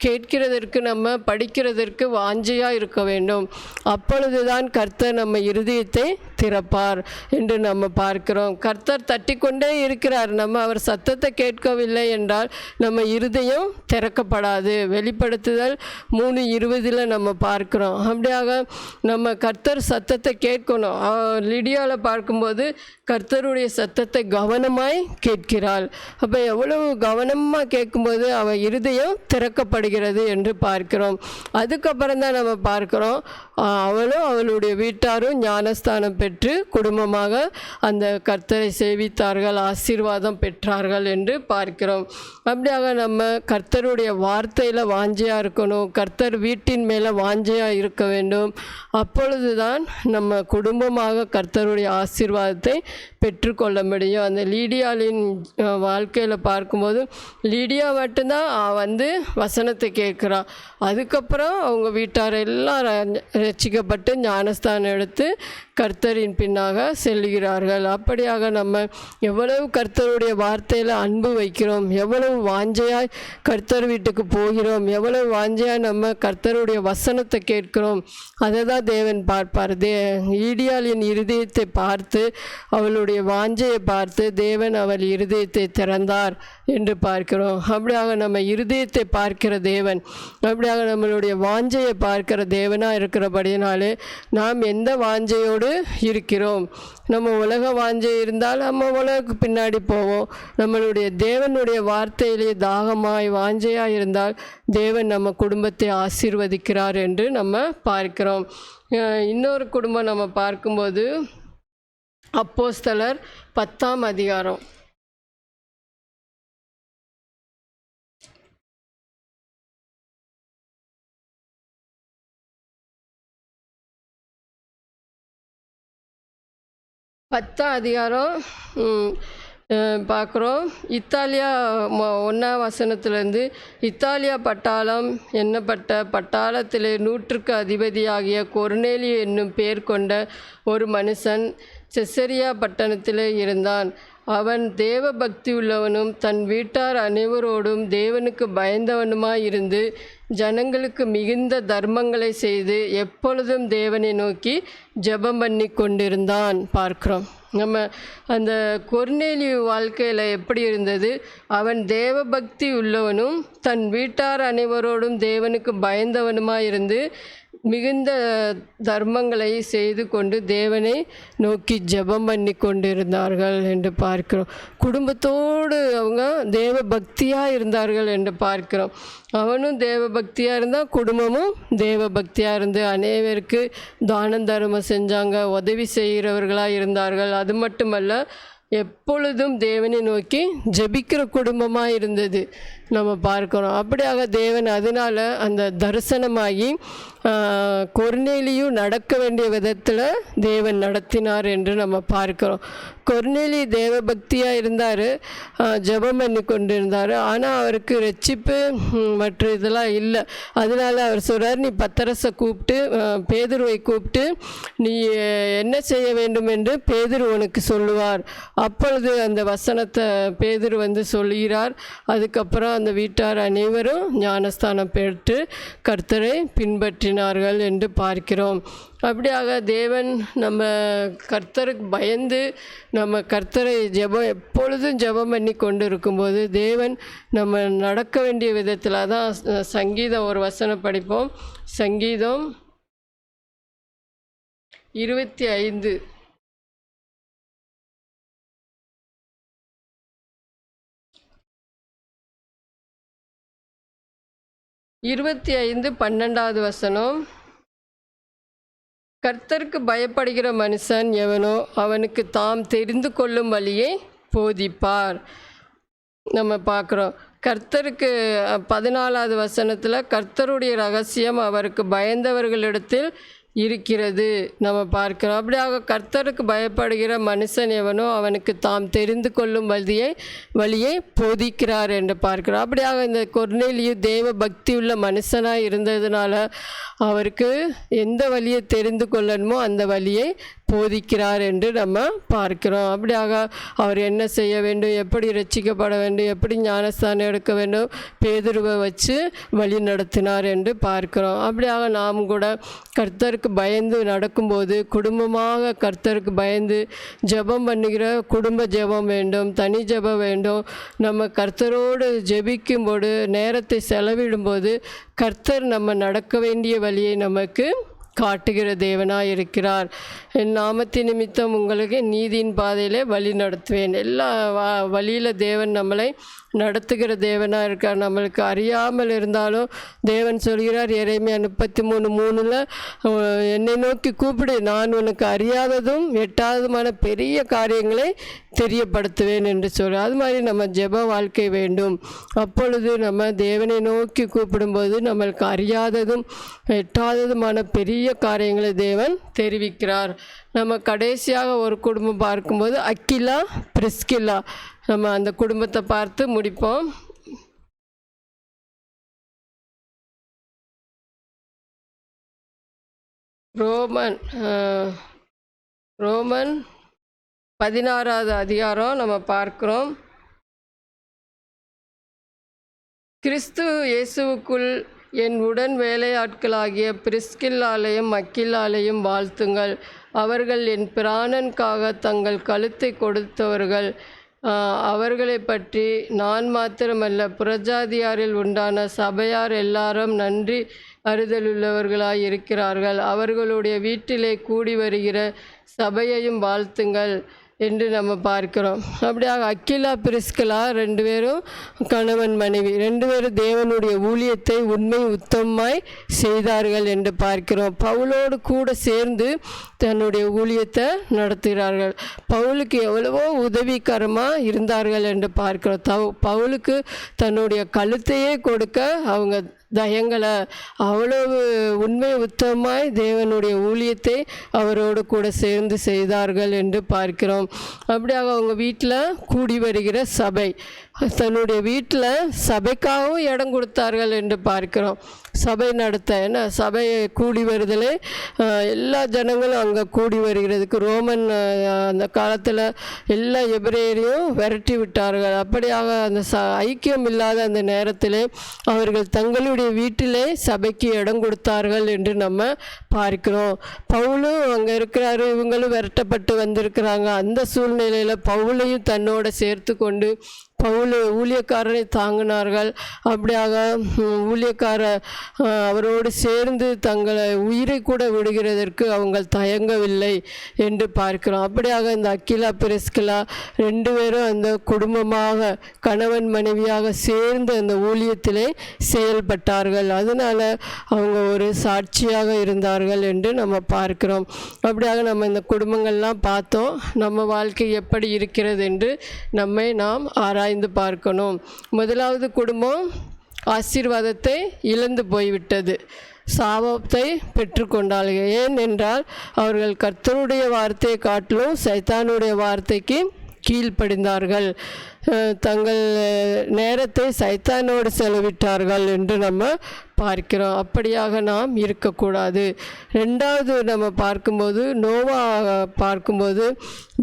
கேட்கிறதற்கு, நம்ம படிக்கிறதற்கு வாஞ்சையாக இருக்க வேண்டும். அப்பொழுதுதான் கர்த்தர் நம்ம இருதயத்தை திறப்பார் என்று நம்ம பார்க்கிறோம். கர்த்தர் தட்டிக்கொண்டே இருக்கிறார். நம்ம அவர் சத்தத்தை கேட்கவில்லை என்றால் நம்ம இருதயம் திறக்கப்படாது. வெளிப்படுத்துதல் 3:20 நம்ம பார்க்கிறோம். அப்படியாக நம்ம கர்த்தர் சத்தத்தை கேட்கணும். லிடியாவில் பார்க்கும்போது கர்த்தருடைய சத்தத்தை கவனமாய் கேட்கிறாள். அப்போ எவ்வளவு கவனமாக கேட்கும்போது அவள் இருதயம் திறக்கப்படுகிறது என்று பார்க்கிறோம். அதுக்கப்புறம் தான் நம்ம பார்க்கிறோம் அவளும் அவளுடைய வீட்டாரும் ஞானஸ்தானம் பெற்று குடும்பமாக அந்த கர்த்தரை சேவித்தார்கள், ஆசீர்வாதம் பெற்றார்கள் என்று பார்க்கிறோம். அப்படியாக நம்ம கர்த்தருடைய வார்த்தையில் வாஞ்சையாக இருக்கணும். கர்த்தர் வீட்டின் மேலே வாஞ்சையாக இருக்க வேண்டும். அப்பொழுது தான் நம்ம குடும்பமாக கர்த்தருடைய ஆசீர்வாதத்தை பெற்றுக்கொள்ள முடியும். அந்த லீடியாளின் வாழ்க்கையில் பார்க்கும்போது லீடியா மட்டும்தான் வந்து வசனத்தை கேட்குறான். அதுக்கப்புறம் அவங்க வீட்டார் எல்லாம் ரட்சிக்கப்பட்டு ஞானஸ்தானம் எடுத்து கர்த்தரின் பின்னாக செல்கிறார்கள். அப்படியாக நம்ம எவ்வளவு கர்த்தருடைய வார்த்தையில் அன்பு வைக்கிறோம், எவ்வளவு வாஞ்சையாய் கர்த்தர் வீட்டுக்கு போகிறோம், எவ்வளவு வாஞ்சையாய் நம்ம கர்த்தருடைய வசனத்தை கேட்கிறோம், அதை தான் தேவன் பார்ப்பார். லீடியாளின் இருதயத்தை பார்த்து அவளுடைய வாஞ்சையை பார்த்து தேவன் அவள் இருதயத்தை திறந்தார் என்று பார்க்கிறோம். அப்படியாக நம்ம இருதயத்தை பார்க்கிற தேவன், அப்படியாக நம்மளுடைய வாஞ்சையை பார்க்கிற தேவனாக இருக்கிறபடினாலே நாம் எந்த வாஞ்சையோடு இருக்கிறோம். நம்ம உலக வாஞ்சை இருந்தால் நம்ம உலகுக்கு பின்னாடி போவோம். நம்மளுடைய தேவனுடைய வார்த்தையிலே தாகமாய் வாஞ்சையாக இருந்தால் தேவன் நம்ம குடும்பத்தை ஆசீர்வதிக்கிறார் என்று நம்ம பார்க்கிறோம். இன்னொரு குடும்பம் நம்ம பார்க்கும்போது அப்போஸ்தலர் 10ஆம் அதிகாரம் 10ஆம் அதிகாரம் பார்க்குறோம். இத்தாலியா 1ஆம் வசனத்திலேருந்து இத்தாலியா பட்டாளம் எண்ணப்பட்ட பட்டாளத்திலே 100க்கு அதிபதியாகிய கொர்நேலியு என்னும் பேர் கொண்ட ஒரு மனுஷன் செசரியா பட்டணத்திலே இருந்தான். அவன் தேவ பக்தி உள்ளவனும் தன் வீட்டார் அனைவரோடும் தேவனுக்கு பயந்தவனுமாயிருந்து ஜனங்களுக்கு மிகுந்த தர்மங்களை செய்து எப்பொழுதும் தேவனை நோக்கி ஜெபம் பண்ணி கொண்டிருந்தான் பார்க்கிறோம். நம்ம அந்த கொர்நேலியு வாழ்க்கையில் எப்படி இருந்தது? அவன் தேவ பக்தி உள்ளவனும் தன் வீட்டார் அனைவரோடும் தேவனுக்கு பயந்தவனுமாயிருந்து மிகுந்த தர்மங்களை செய்து கொண்டு தேவனை நோக்கி ஜெபம் பண்ணி கொண்டிருந்தார்கள் என்று பார்க்கிறோம். குடும்பத்தோடு அவங்க தேவ பக்தியாக இருந்தார்கள் என்று பார்க்கிறோம். அவனும் தேவ பக்தியாக இருந்தால் குடும்பமும் தேவ பக்தியாக இருந்து அனைவருக்கு தானம் தர்மம் செஞ்சாங்க, உதவி செய்கிறவர்களாக இருந்தார்கள். அது மட்டுமல்ல, எப்பொழுதும் தேவனை நோக்கி ஜெபிக்கிற குடும்பமாக இருந்தது நம்ம பார்க்கிறோம். அப்படியாக தேவன் அதனால் அந்த தரிசனமாகி கொர்நேலியு நடக்க வேண்டிய விதத்தில் தேவன் நடத்தினார் என்று நம்ம பார்க்கிறோம். கொர்நேலியு தேவ பக்தியாக இருந்தார், ஜெபம் பண்ணி கொண்டிருந்தார். ஆனால் அவருக்கு ரட்சிப்பு மற்ற இதெல்லாம் இல்லை. அதனால் அவர் சொல்கிறார், நீ பத்தரசை கூப்பிட்டு பேதுருவை கூப்பிட்டு நீ என்ன செய்ய வேண்டும் என்று பேதுரு உனக்கு சொல்லுவார். அப்பொழுது அந்த வசனத்தை பேதுரு வந்து சொல்கிறார். அதுக்கப்புறம் அந்த வீட்டார் அனைவரும் ஞானஸ்தானம் பெற்று கர்த்தரை பின்பற்றினார்கள் என்று பார்க்கிறோம். அப்படியாக தேவன் நம்ம கர்த்தருக்கு பயந்து நம்ம கர்த்தரை எப்பொழுதும் ஜெபம் பண்ணி கொண்டு இருக்கும்போது தேவன் நம்ம நடக்க வேண்டிய விதத்தில் தான். சங்கீதம் ஒரு வசனம் படிப்போம். சங்கீதம் 25 12வது வசனம். கர்த்தருக்கு பயப்படுகிற மனுஷன் எவனோ அவனுக்கு தாம் தெரிந்து கொள்ளும் வழியை போதிப்பார். நம்ம பார்க்குறோம். கர்த்தருக்கு 14வது வசனத்தில் கர்த்தருடைய ரகசியம் அவருக்கு பயந்தவர்களிடத்தில் இருக்கிறது நம்ம பார்க்கிறோம். அப்படியாக கர்த்தருக்கு பயப்படுகிற மனுஷன் எவனோ அவனுக்கு தாம் தெரிந்து கொள்ளும் வழியை போதிக்கிறார் என்று பார்க்கிறோம். அப்படியாக இந்த கொர்நேலியு தேவ பக்தி உள்ள மனுஷனாக இருந்ததுனால அவருக்கு எந்த வழியை தெரிந்து கொள்ளணுமோ அந்த வழியை போதிக்கிறார் என்று நம்ம பார்க்கிறோம். அப்படியாக அவர் என்ன செய்ய வேண்டும், எப்படி ரட்சிக்கப்பட வேண்டும், எப்படி ஞானஸ்தானம் எடுக்க வேண்டும், பேதுருவை வச்சு வழி நடத்தினார் என்று பார்க்கிறோம். அப்படியாக நாம் கூட கர்த்தருக்கு பயந்து நடக்கும்போது, குடும்பமாக கர்த்தருக்கு பயந்து ஜெபம் பண்ணுகிற குடும்ப ஜெபம் வேண்டும், தனி ஜெபம் வேண்டும். நம்ம கர்த்தரோடு ஜெபிக்கும்போது, நேரத்தை செலவிடும்போது கர்த்தர் நம்ம நடக்க வேண்டிய வழியை நமக்கு காட்டுகிற தேவனாக இருக்கிறார். என் நாமத்தின் நிமித்தம் உங்களுக்கு நீதியின் பாதையிலே வழி நடத்துவேன். எல்லா வழியில் தேவன் நம்மளை நடத்துகிற தேவனாக இருக்கார். நம்மளுக்கு அறியாமல் இருந்தாலும் தேவன் சொல்கிறார் எரேமியா 33:3 என்னை நோக்கி கூப்பிடு, நான் உனக்கு அறியாததும் எட்டாததுமான பெரிய காரியங்களை தெரியப்படுத்துவேன் என்று சொல்கிறார். அது மாதிரி நம்ம ஜெப வாழ்க்கை வேண்டும். அப்பொழுது நம்ம தேவனை நோக்கி கூப்பிடும்போது நம்மளுக்கு அறியாததும் எட்டாததுமான பெரிய காரியங்களை தேவன் தெரிவிக்கிறார். நம்ம கடைசியாக ஒரு குடும்பம் பார்க்கும்போது அக்கிலா பிரிஸ்கில்லா, நம்ம அந்த குடும்பத்தை பார்த்து முடிப்போம். ரோமன் 16வது அதிகாரம் நம்ம பார்க்கிறோம். கிறிஸ்து இயேசுவுக்குள் என் உடன் வேலையாட்களாகிய பிரிஸ்கில்லாலையும் அக்கில்லாலையும் வாழ்த்துங்கள். அவர்கள் என் பிராணனுக்காக தங்கள் கழுத்தை கொடுத்தவர்கள். அவர்களை பற்றி நான் மாத்திரமல்ல, புறஜாதியாரில் உண்டான சபையார் எல்லாரும் நன்றி அறிதலுள்ளவர்களாய் இருக்கிறார்கள். அவர்களுடைய வீட்டிலே கூடி வருகிற சபையையும் வாழ்த்துங்கள் என்று நம்ம பார்க்கிறோம். அப்படியாக அக்கிலா பிரிஸ்கில்லா 2 பேரும் கணவன் மனைவி, 2 பேரும் தேவனுடைய ஊழியத்தை உண்மை உத்தமமாய் செய்தார்கள் என்று பார்க்கிறோம். பவுலோடு கூட சேர்ந்து தன்னுடைய ஊழியத்தை நடத்துகிறார்கள். பவுலுக்கு எவ்வளவோ உதவிகரமாக இருந்தார்கள் என்று பார்க்கிறோம். பவுலுக்கு தன்னுடைய கழுத்தையே கொடுக்க அவங்க தயங்களை, அவ்வளவு உண்மை உத்தமாய் தேவனுடைய ஊழியத்தை அவரோடு கூட சேர்ந்து செய்தார்கள் என்று பார்க்கிறோம். அப்படியாக அவங்க வீட்டில் கூடி வருகிற சபை, தன்னுடைய வீட்டில் சபைக்காகவும் இடம் கொடுத்தார்கள் என்று பார்க்கிறோம். சபை நடத்த, ஏன்னா சபையை கூடி வருதலே எல்லா ஜனங்களும் அங்கே கூடி வருகிறதுக்கு ரோமன் அந்த காலத்தில் எல்லா எபிரேயரையும் விரட்டி விட்டார்கள். அப்படியாக அந்த ஐக்கியம் இல்லாத அந்த நேரத்திலே அவர்கள் தங்களுடைய வீட்டிலே சபைக்கு இடம் கொடுத்தார்கள் என்று நம்ம பார்க்கிறோம். பவுலும் அங்கே இருக்கிறாரு, இவங்களும் விரட்டப்பட்டு வந்திருக்கிறாங்க. அந்த சூழ்நிலையில் பவுலையும் தன்னோட சேர்த்து கொண்டு பவுல் ஊழியக்காரரை தாங்கினார்கள். அப்படியாக ஊழியக்கார அவரோடு சேர்ந்து தங்களை உயிரை கூட விடுகிறதற்கு அவங்க தயங்கவில்லை என்று பார்க்கிறோம். அப்படியாக இந்த அக்கிலா பிரிஸ்கில்லா 2 பேரும் அந்த குடும்பமாக கணவன் மனைவியாக சேர்ந்து அந்த ஊழியத்திலே செயல்பட்டார்கள். அதனால் அவங்க ஒரு சாட்சியாக இருந்தார்கள் என்று நம்ம பார்க்கிறோம். அப்படியாக நம்ம இந்த குடும்பங்கள்லாம் பார்த்தோம். நம்ம வாழ்க்கை எப்படி இருக்கிறது என்று நம்மை நாம் ஆராய்ந்து பார்க்கணும். முதலாவது குடும்பம் ஆசீர்வாதத்தை இழந்து போய்விட்டது, சாபத்தை பெற்றுக்கொண்டார்கள். ஏன் என்றால் அவர்கள் கர்த்தருடைய வார்த்தையை காட்டிலும் சைத்தானுடைய வார்த்தைக்கு கீழ்ப்படிந்தார்கள். தங்கள் நேரத்தை சைத்தானோடு செலவிட்டார்கள் என்று நம்ம பார்க்கிறோம். அப்படியாக நாம் இருக்கக்கூடாது. 2வது நம்ம பார்க்கும்போது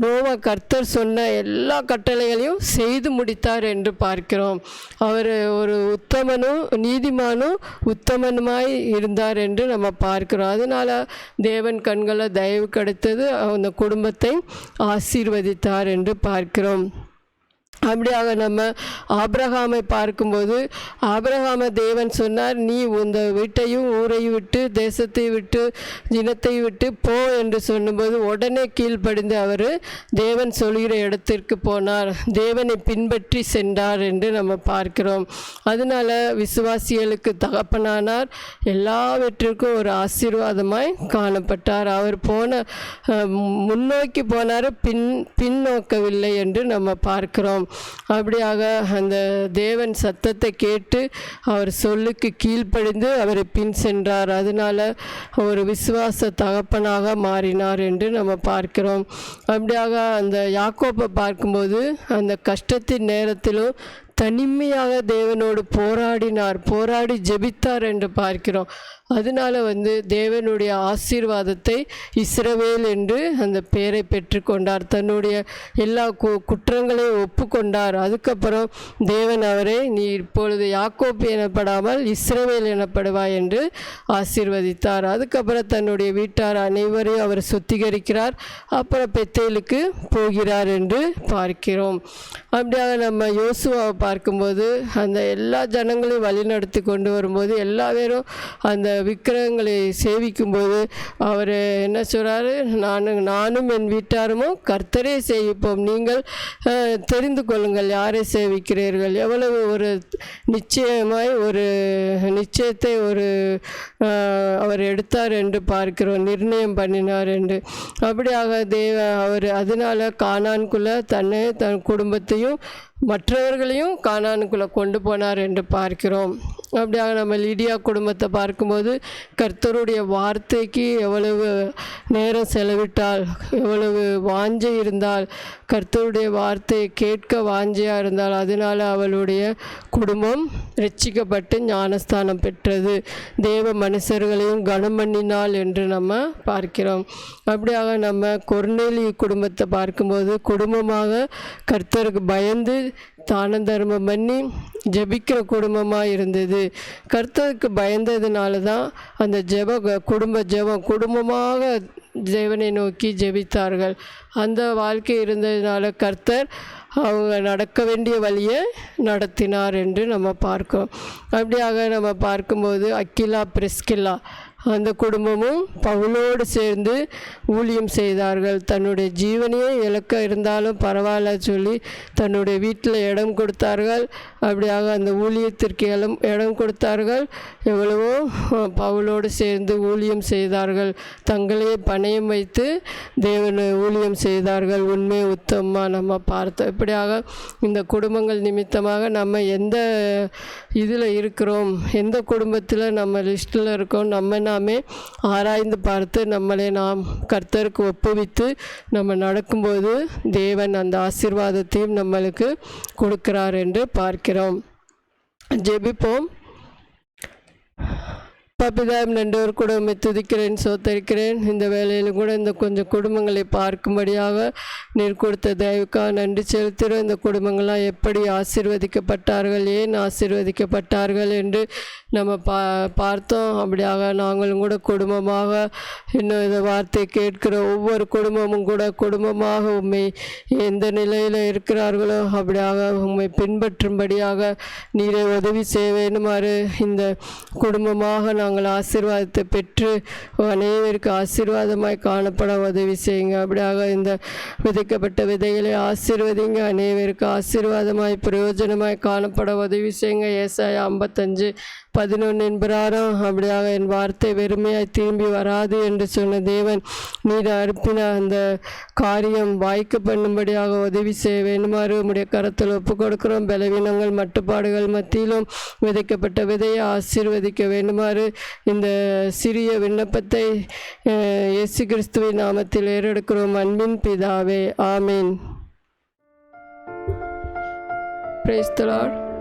நோவா கர்த்தர் சொன்ன எல்லா கட்டளைகளையும் செய்து முடித்தார் என்று பார்க்கிறோம். அவர் ஒரு உத்தமனும் நீதிமானும் உத்தமனுமாய் இருந்தார் என்று நம்ம பார்க்கிறோம். அதனால் தேவன் கண்களை தயவு கிடைத்தது, அந்த குடும்பத்தை ஆசீர்வதித்தார் என்று பார்க்கிறோம். அப்படியாக நம்ம ஆபிரகாமை பார்க்கும்போது ஆபிரகாமை தேவன் சொன்னார், நீ உந்த வீட்டையும் ஊரையும் விட்டு தேசத்தை விட்டு இனத்தை விட்டு போ என்று சொன்னபோது உடனே கீழ்ப்படிந்து அவர் தேவன் சொல்கிற இடத்திற்கு போனார், தேவனை பின்பற்றி சென்றார் என்று நம்ம பார்க்கிறோம். அதனால் விசுவாசிகளுக்கு தகப்பனானார், எல்லாவற்றிற்கும் ஒரு ஆசீர்வாதமாய் காணப்பட்டார். அவர் முன்னோக்கி போனார், பின்னோக்கவில்லை என்று நம்ம பார்க்கிறோம். அப்படியாக அந்த தேவன் சத்தத்தை கேட்டு அவர் சொல்லுக்கு கீழ்ப்படிந்து அவரை பின் சென்றார். அதனால் ஒரு விசுவாச தகப்பனாக மாறினார் என்று நம்ம பார்க்கிறோம். அப்படியாக அந்த யாக்கோபை பார்க்கும்போது அந்த கஷ்டத்தின் நேரத்திலும் தனிமையாக தேவனோடு போராடி ஜெபித்தார் என்று பார்க்கிறோம். அதனால் தேவனுடைய ஆசீர்வாதத்தை இஸ்ரவேல் என்று அந்த பெயரை பெற்றுக்கொண்டார். தன்னுடைய எல்லா குற்றங்களையும் ஒப்புக்கொண்டார். அதுக்கப்புறம் தேவன் அவரை நீ இப்பொழுது யாக்கோப்பு எனப்படாமல் இஸ்ரவேல் எனப்படுவாய் என்று ஆசீர்வதித்தார். அதுக்கப்புறம் தன்னுடைய வீட்டார் அனைவரையும் அவர் சுத்திகரிக்கிறார். அப்புறம் பெத்தேலுக்கு போகிறார் என்று பார்க்கிறோம். அப்படியாக நம்ம யோசுவாவை பார்க்கும்போது அந்த எல்லா ஜனங்களையும் வழிநடத்தி கொண்டு வரும்போது எல்லா பேரும் அந்த விக்கிரகங்களை சேவிக்கும்போது அவர் என்ன சொல்கிறாரு, நானும் என் வீட்டாருமோ கர்த்தரே சேவிப்போம், நீங்கள் தெரிந்து கொள்ளுங்கள் யாரை சேவிக்கிறீர்கள். எவ்வளவு ஒரு நிச்சயமாய் ஒரு நிச்சயத்தை அவர் எடுத்தார் என்று பார்க்கிறோம், நிர்ணயம் பண்ணினார் என்று. அப்படியாக அவர் அதனால் கானானுக்குள்ளே தன் குடும்பத்தையும் மற்றவர்களையும் கானானுக்குள்ளே கொண்டு போனார் என்று பார்க்கிறோம். அப்படியாக நம்ம லீடியா குடும்பத்தை பார்க்கும்போது கர்த்தருடைய வார்த்தைக்கு எவ்வளவு நேரம் செலவிட்டால், எவ்வளவு வாஞ்சை இருந்தால், கர்த்தருடைய வார்த்தையை கேட்க வாஞ்சையாக இருந்தால், அதனால் அவளுடைய குடும்பம் ரட்சிக்கப்பட்டு ஞானஸ்தானம் பெற்றது. தேவ மனுஷர்களையும் கனம் பண்ணினாள் என்று நம்ம பார்க்கிறோம். அப்படியாக நம்ம கொர்நேலி குடும்பத்தை பார்க்கும்போது குடும்பமாக கர்த்தருக்கு பயந்து தான தர்மம் பண்ணி ஜெபிக்கிற குடும்பமாக இருந்தது. கர்த்தருக்கு பயந்ததுனால தான் அந்த குடும்பமாக தேவனை நோக்கி ஜெபித்தார்கள். அந்த வாழ்க்கை இருந்ததுனால கர்த்தர் அவங்க நடக்க வேண்டிய வழியை நடத்தினார் என்று நம்ம பார்க்கிறோம். அப்படியாக நம்ம பார்க்கும்போது அக்கிலா பிரிஸ்கில்லா அந்த குடும்பமும் பவுலோடு சேர்ந்து ஊழியம் செய்தார்கள். தன்னுடைய ஜீவனையே இழக்க இருந்தாலும் பரவாயில்ல சொல்லி தன்னுடைய வீட்டில் இடம் கொடுத்தார்கள். அப்படியாக அந்த ஊழியத்திற்கு இடம் கொடுத்தார்கள். எவ்வளவோ பவுலோடு சேர்ந்து ஊழியம் செய்தார்கள். தங்களையே பணயம் வைத்து தேவனை ஊழியம் செய்தார்கள். உண்மை உத்தமமாக நம்ம பார்த்தோம். இப்படியாக இந்த குடும்பங்கள் நிமித்தமாக நம்ம எந்த இதில் இருக்கிறோம், எந்த குடும்பத்தில் நம்ம லிஸ்ட்டில் இருக்கோம், நாமே ஆராய்ந்து பார்த்து நம்மளை நாம் கர்த்தருக்கு ஒப்புவித்து நம்ம நடக்கும்போது தேவன் அந்த ஆசீர்வாதத்தையும் நம்மளுக்கு கொடுக்கிறார் என்று பார்க்கிறோம். ஜெபிப்போம். பிதாவும் நன்றோர் கூட உம்மை துதிக்கிறேன், சோத்தரிக்கிறேன். இந்த வேலையிலும் கூட இந்த கொஞ்சம் குடும்பங்களை பார்க்கும்படியாக நீர் கொடுத்த தயவுக்காக நன்றி செலுத்துகிறோம். இந்த குடும்பங்கள்லாம் எப்படி ஆசீர்வதிக்கப்பட்டார்கள், ஏன் ஆசீர்வதிக்கப்பட்டார்கள் என்று நம்ம பார்த்தோம். அப்படியாக நாங்களும் கூட குடும்பமாக இன்னும் இந்த வார்த்தை கேட்கிற ஒவ்வொரு குடும்பமும் கூட குடும்பமாக உம்மை எந்த நிலையில் இருக்கிறார்களோ அப்படியாக உம்மை பின்பற்றும்படியாக நீரை உதவி செய்ய வேண்டுமாறு இந்த குடும்பமாக நாங்கள் ஆசீர்வாதத்தை பெற்று அனைவருக்கு ஆசீர்வாதமாய் காணப்பட உதவி செய்யுங்க. அப்படியாக இந்த விதைக்கப்பட்ட விதைகளை ஆசீர்வதிங்க, அனைவருக்கு ஆசீர்வாதமாய் பிரயோஜனமாய் காணப்பட உதவி செய்யுங்க. ஏசாயா 55:11 பிரகாரம் அப்படியாக என் வார்த்தை வெறுமையாய் திரும்பி வராது என்று சொன்ன தேவன் நீர் அனுப்பின அந்த காரியம் வாய்க்க பண்ணும்படியாக உதவி செய்ய வேண்டுமாறு உம்முடைய கரத்தில் ஒப்பு கொடுக்கிறோம். பலவீனங்கள் மட்டுப்பாடுகள் மத்தியிலும் விதைக்கப்பட்ட விதையை ஆசீர்வதிக்க வேண்டுமாறு இந்த சிறிய விண்ணப்பத்தை இயேசு கிறிஸ்துவின் நாமத்தில் ஏறெடுக்கிறோம். அன்பின் பிதாவே, ஆமீன். Praise the Lord.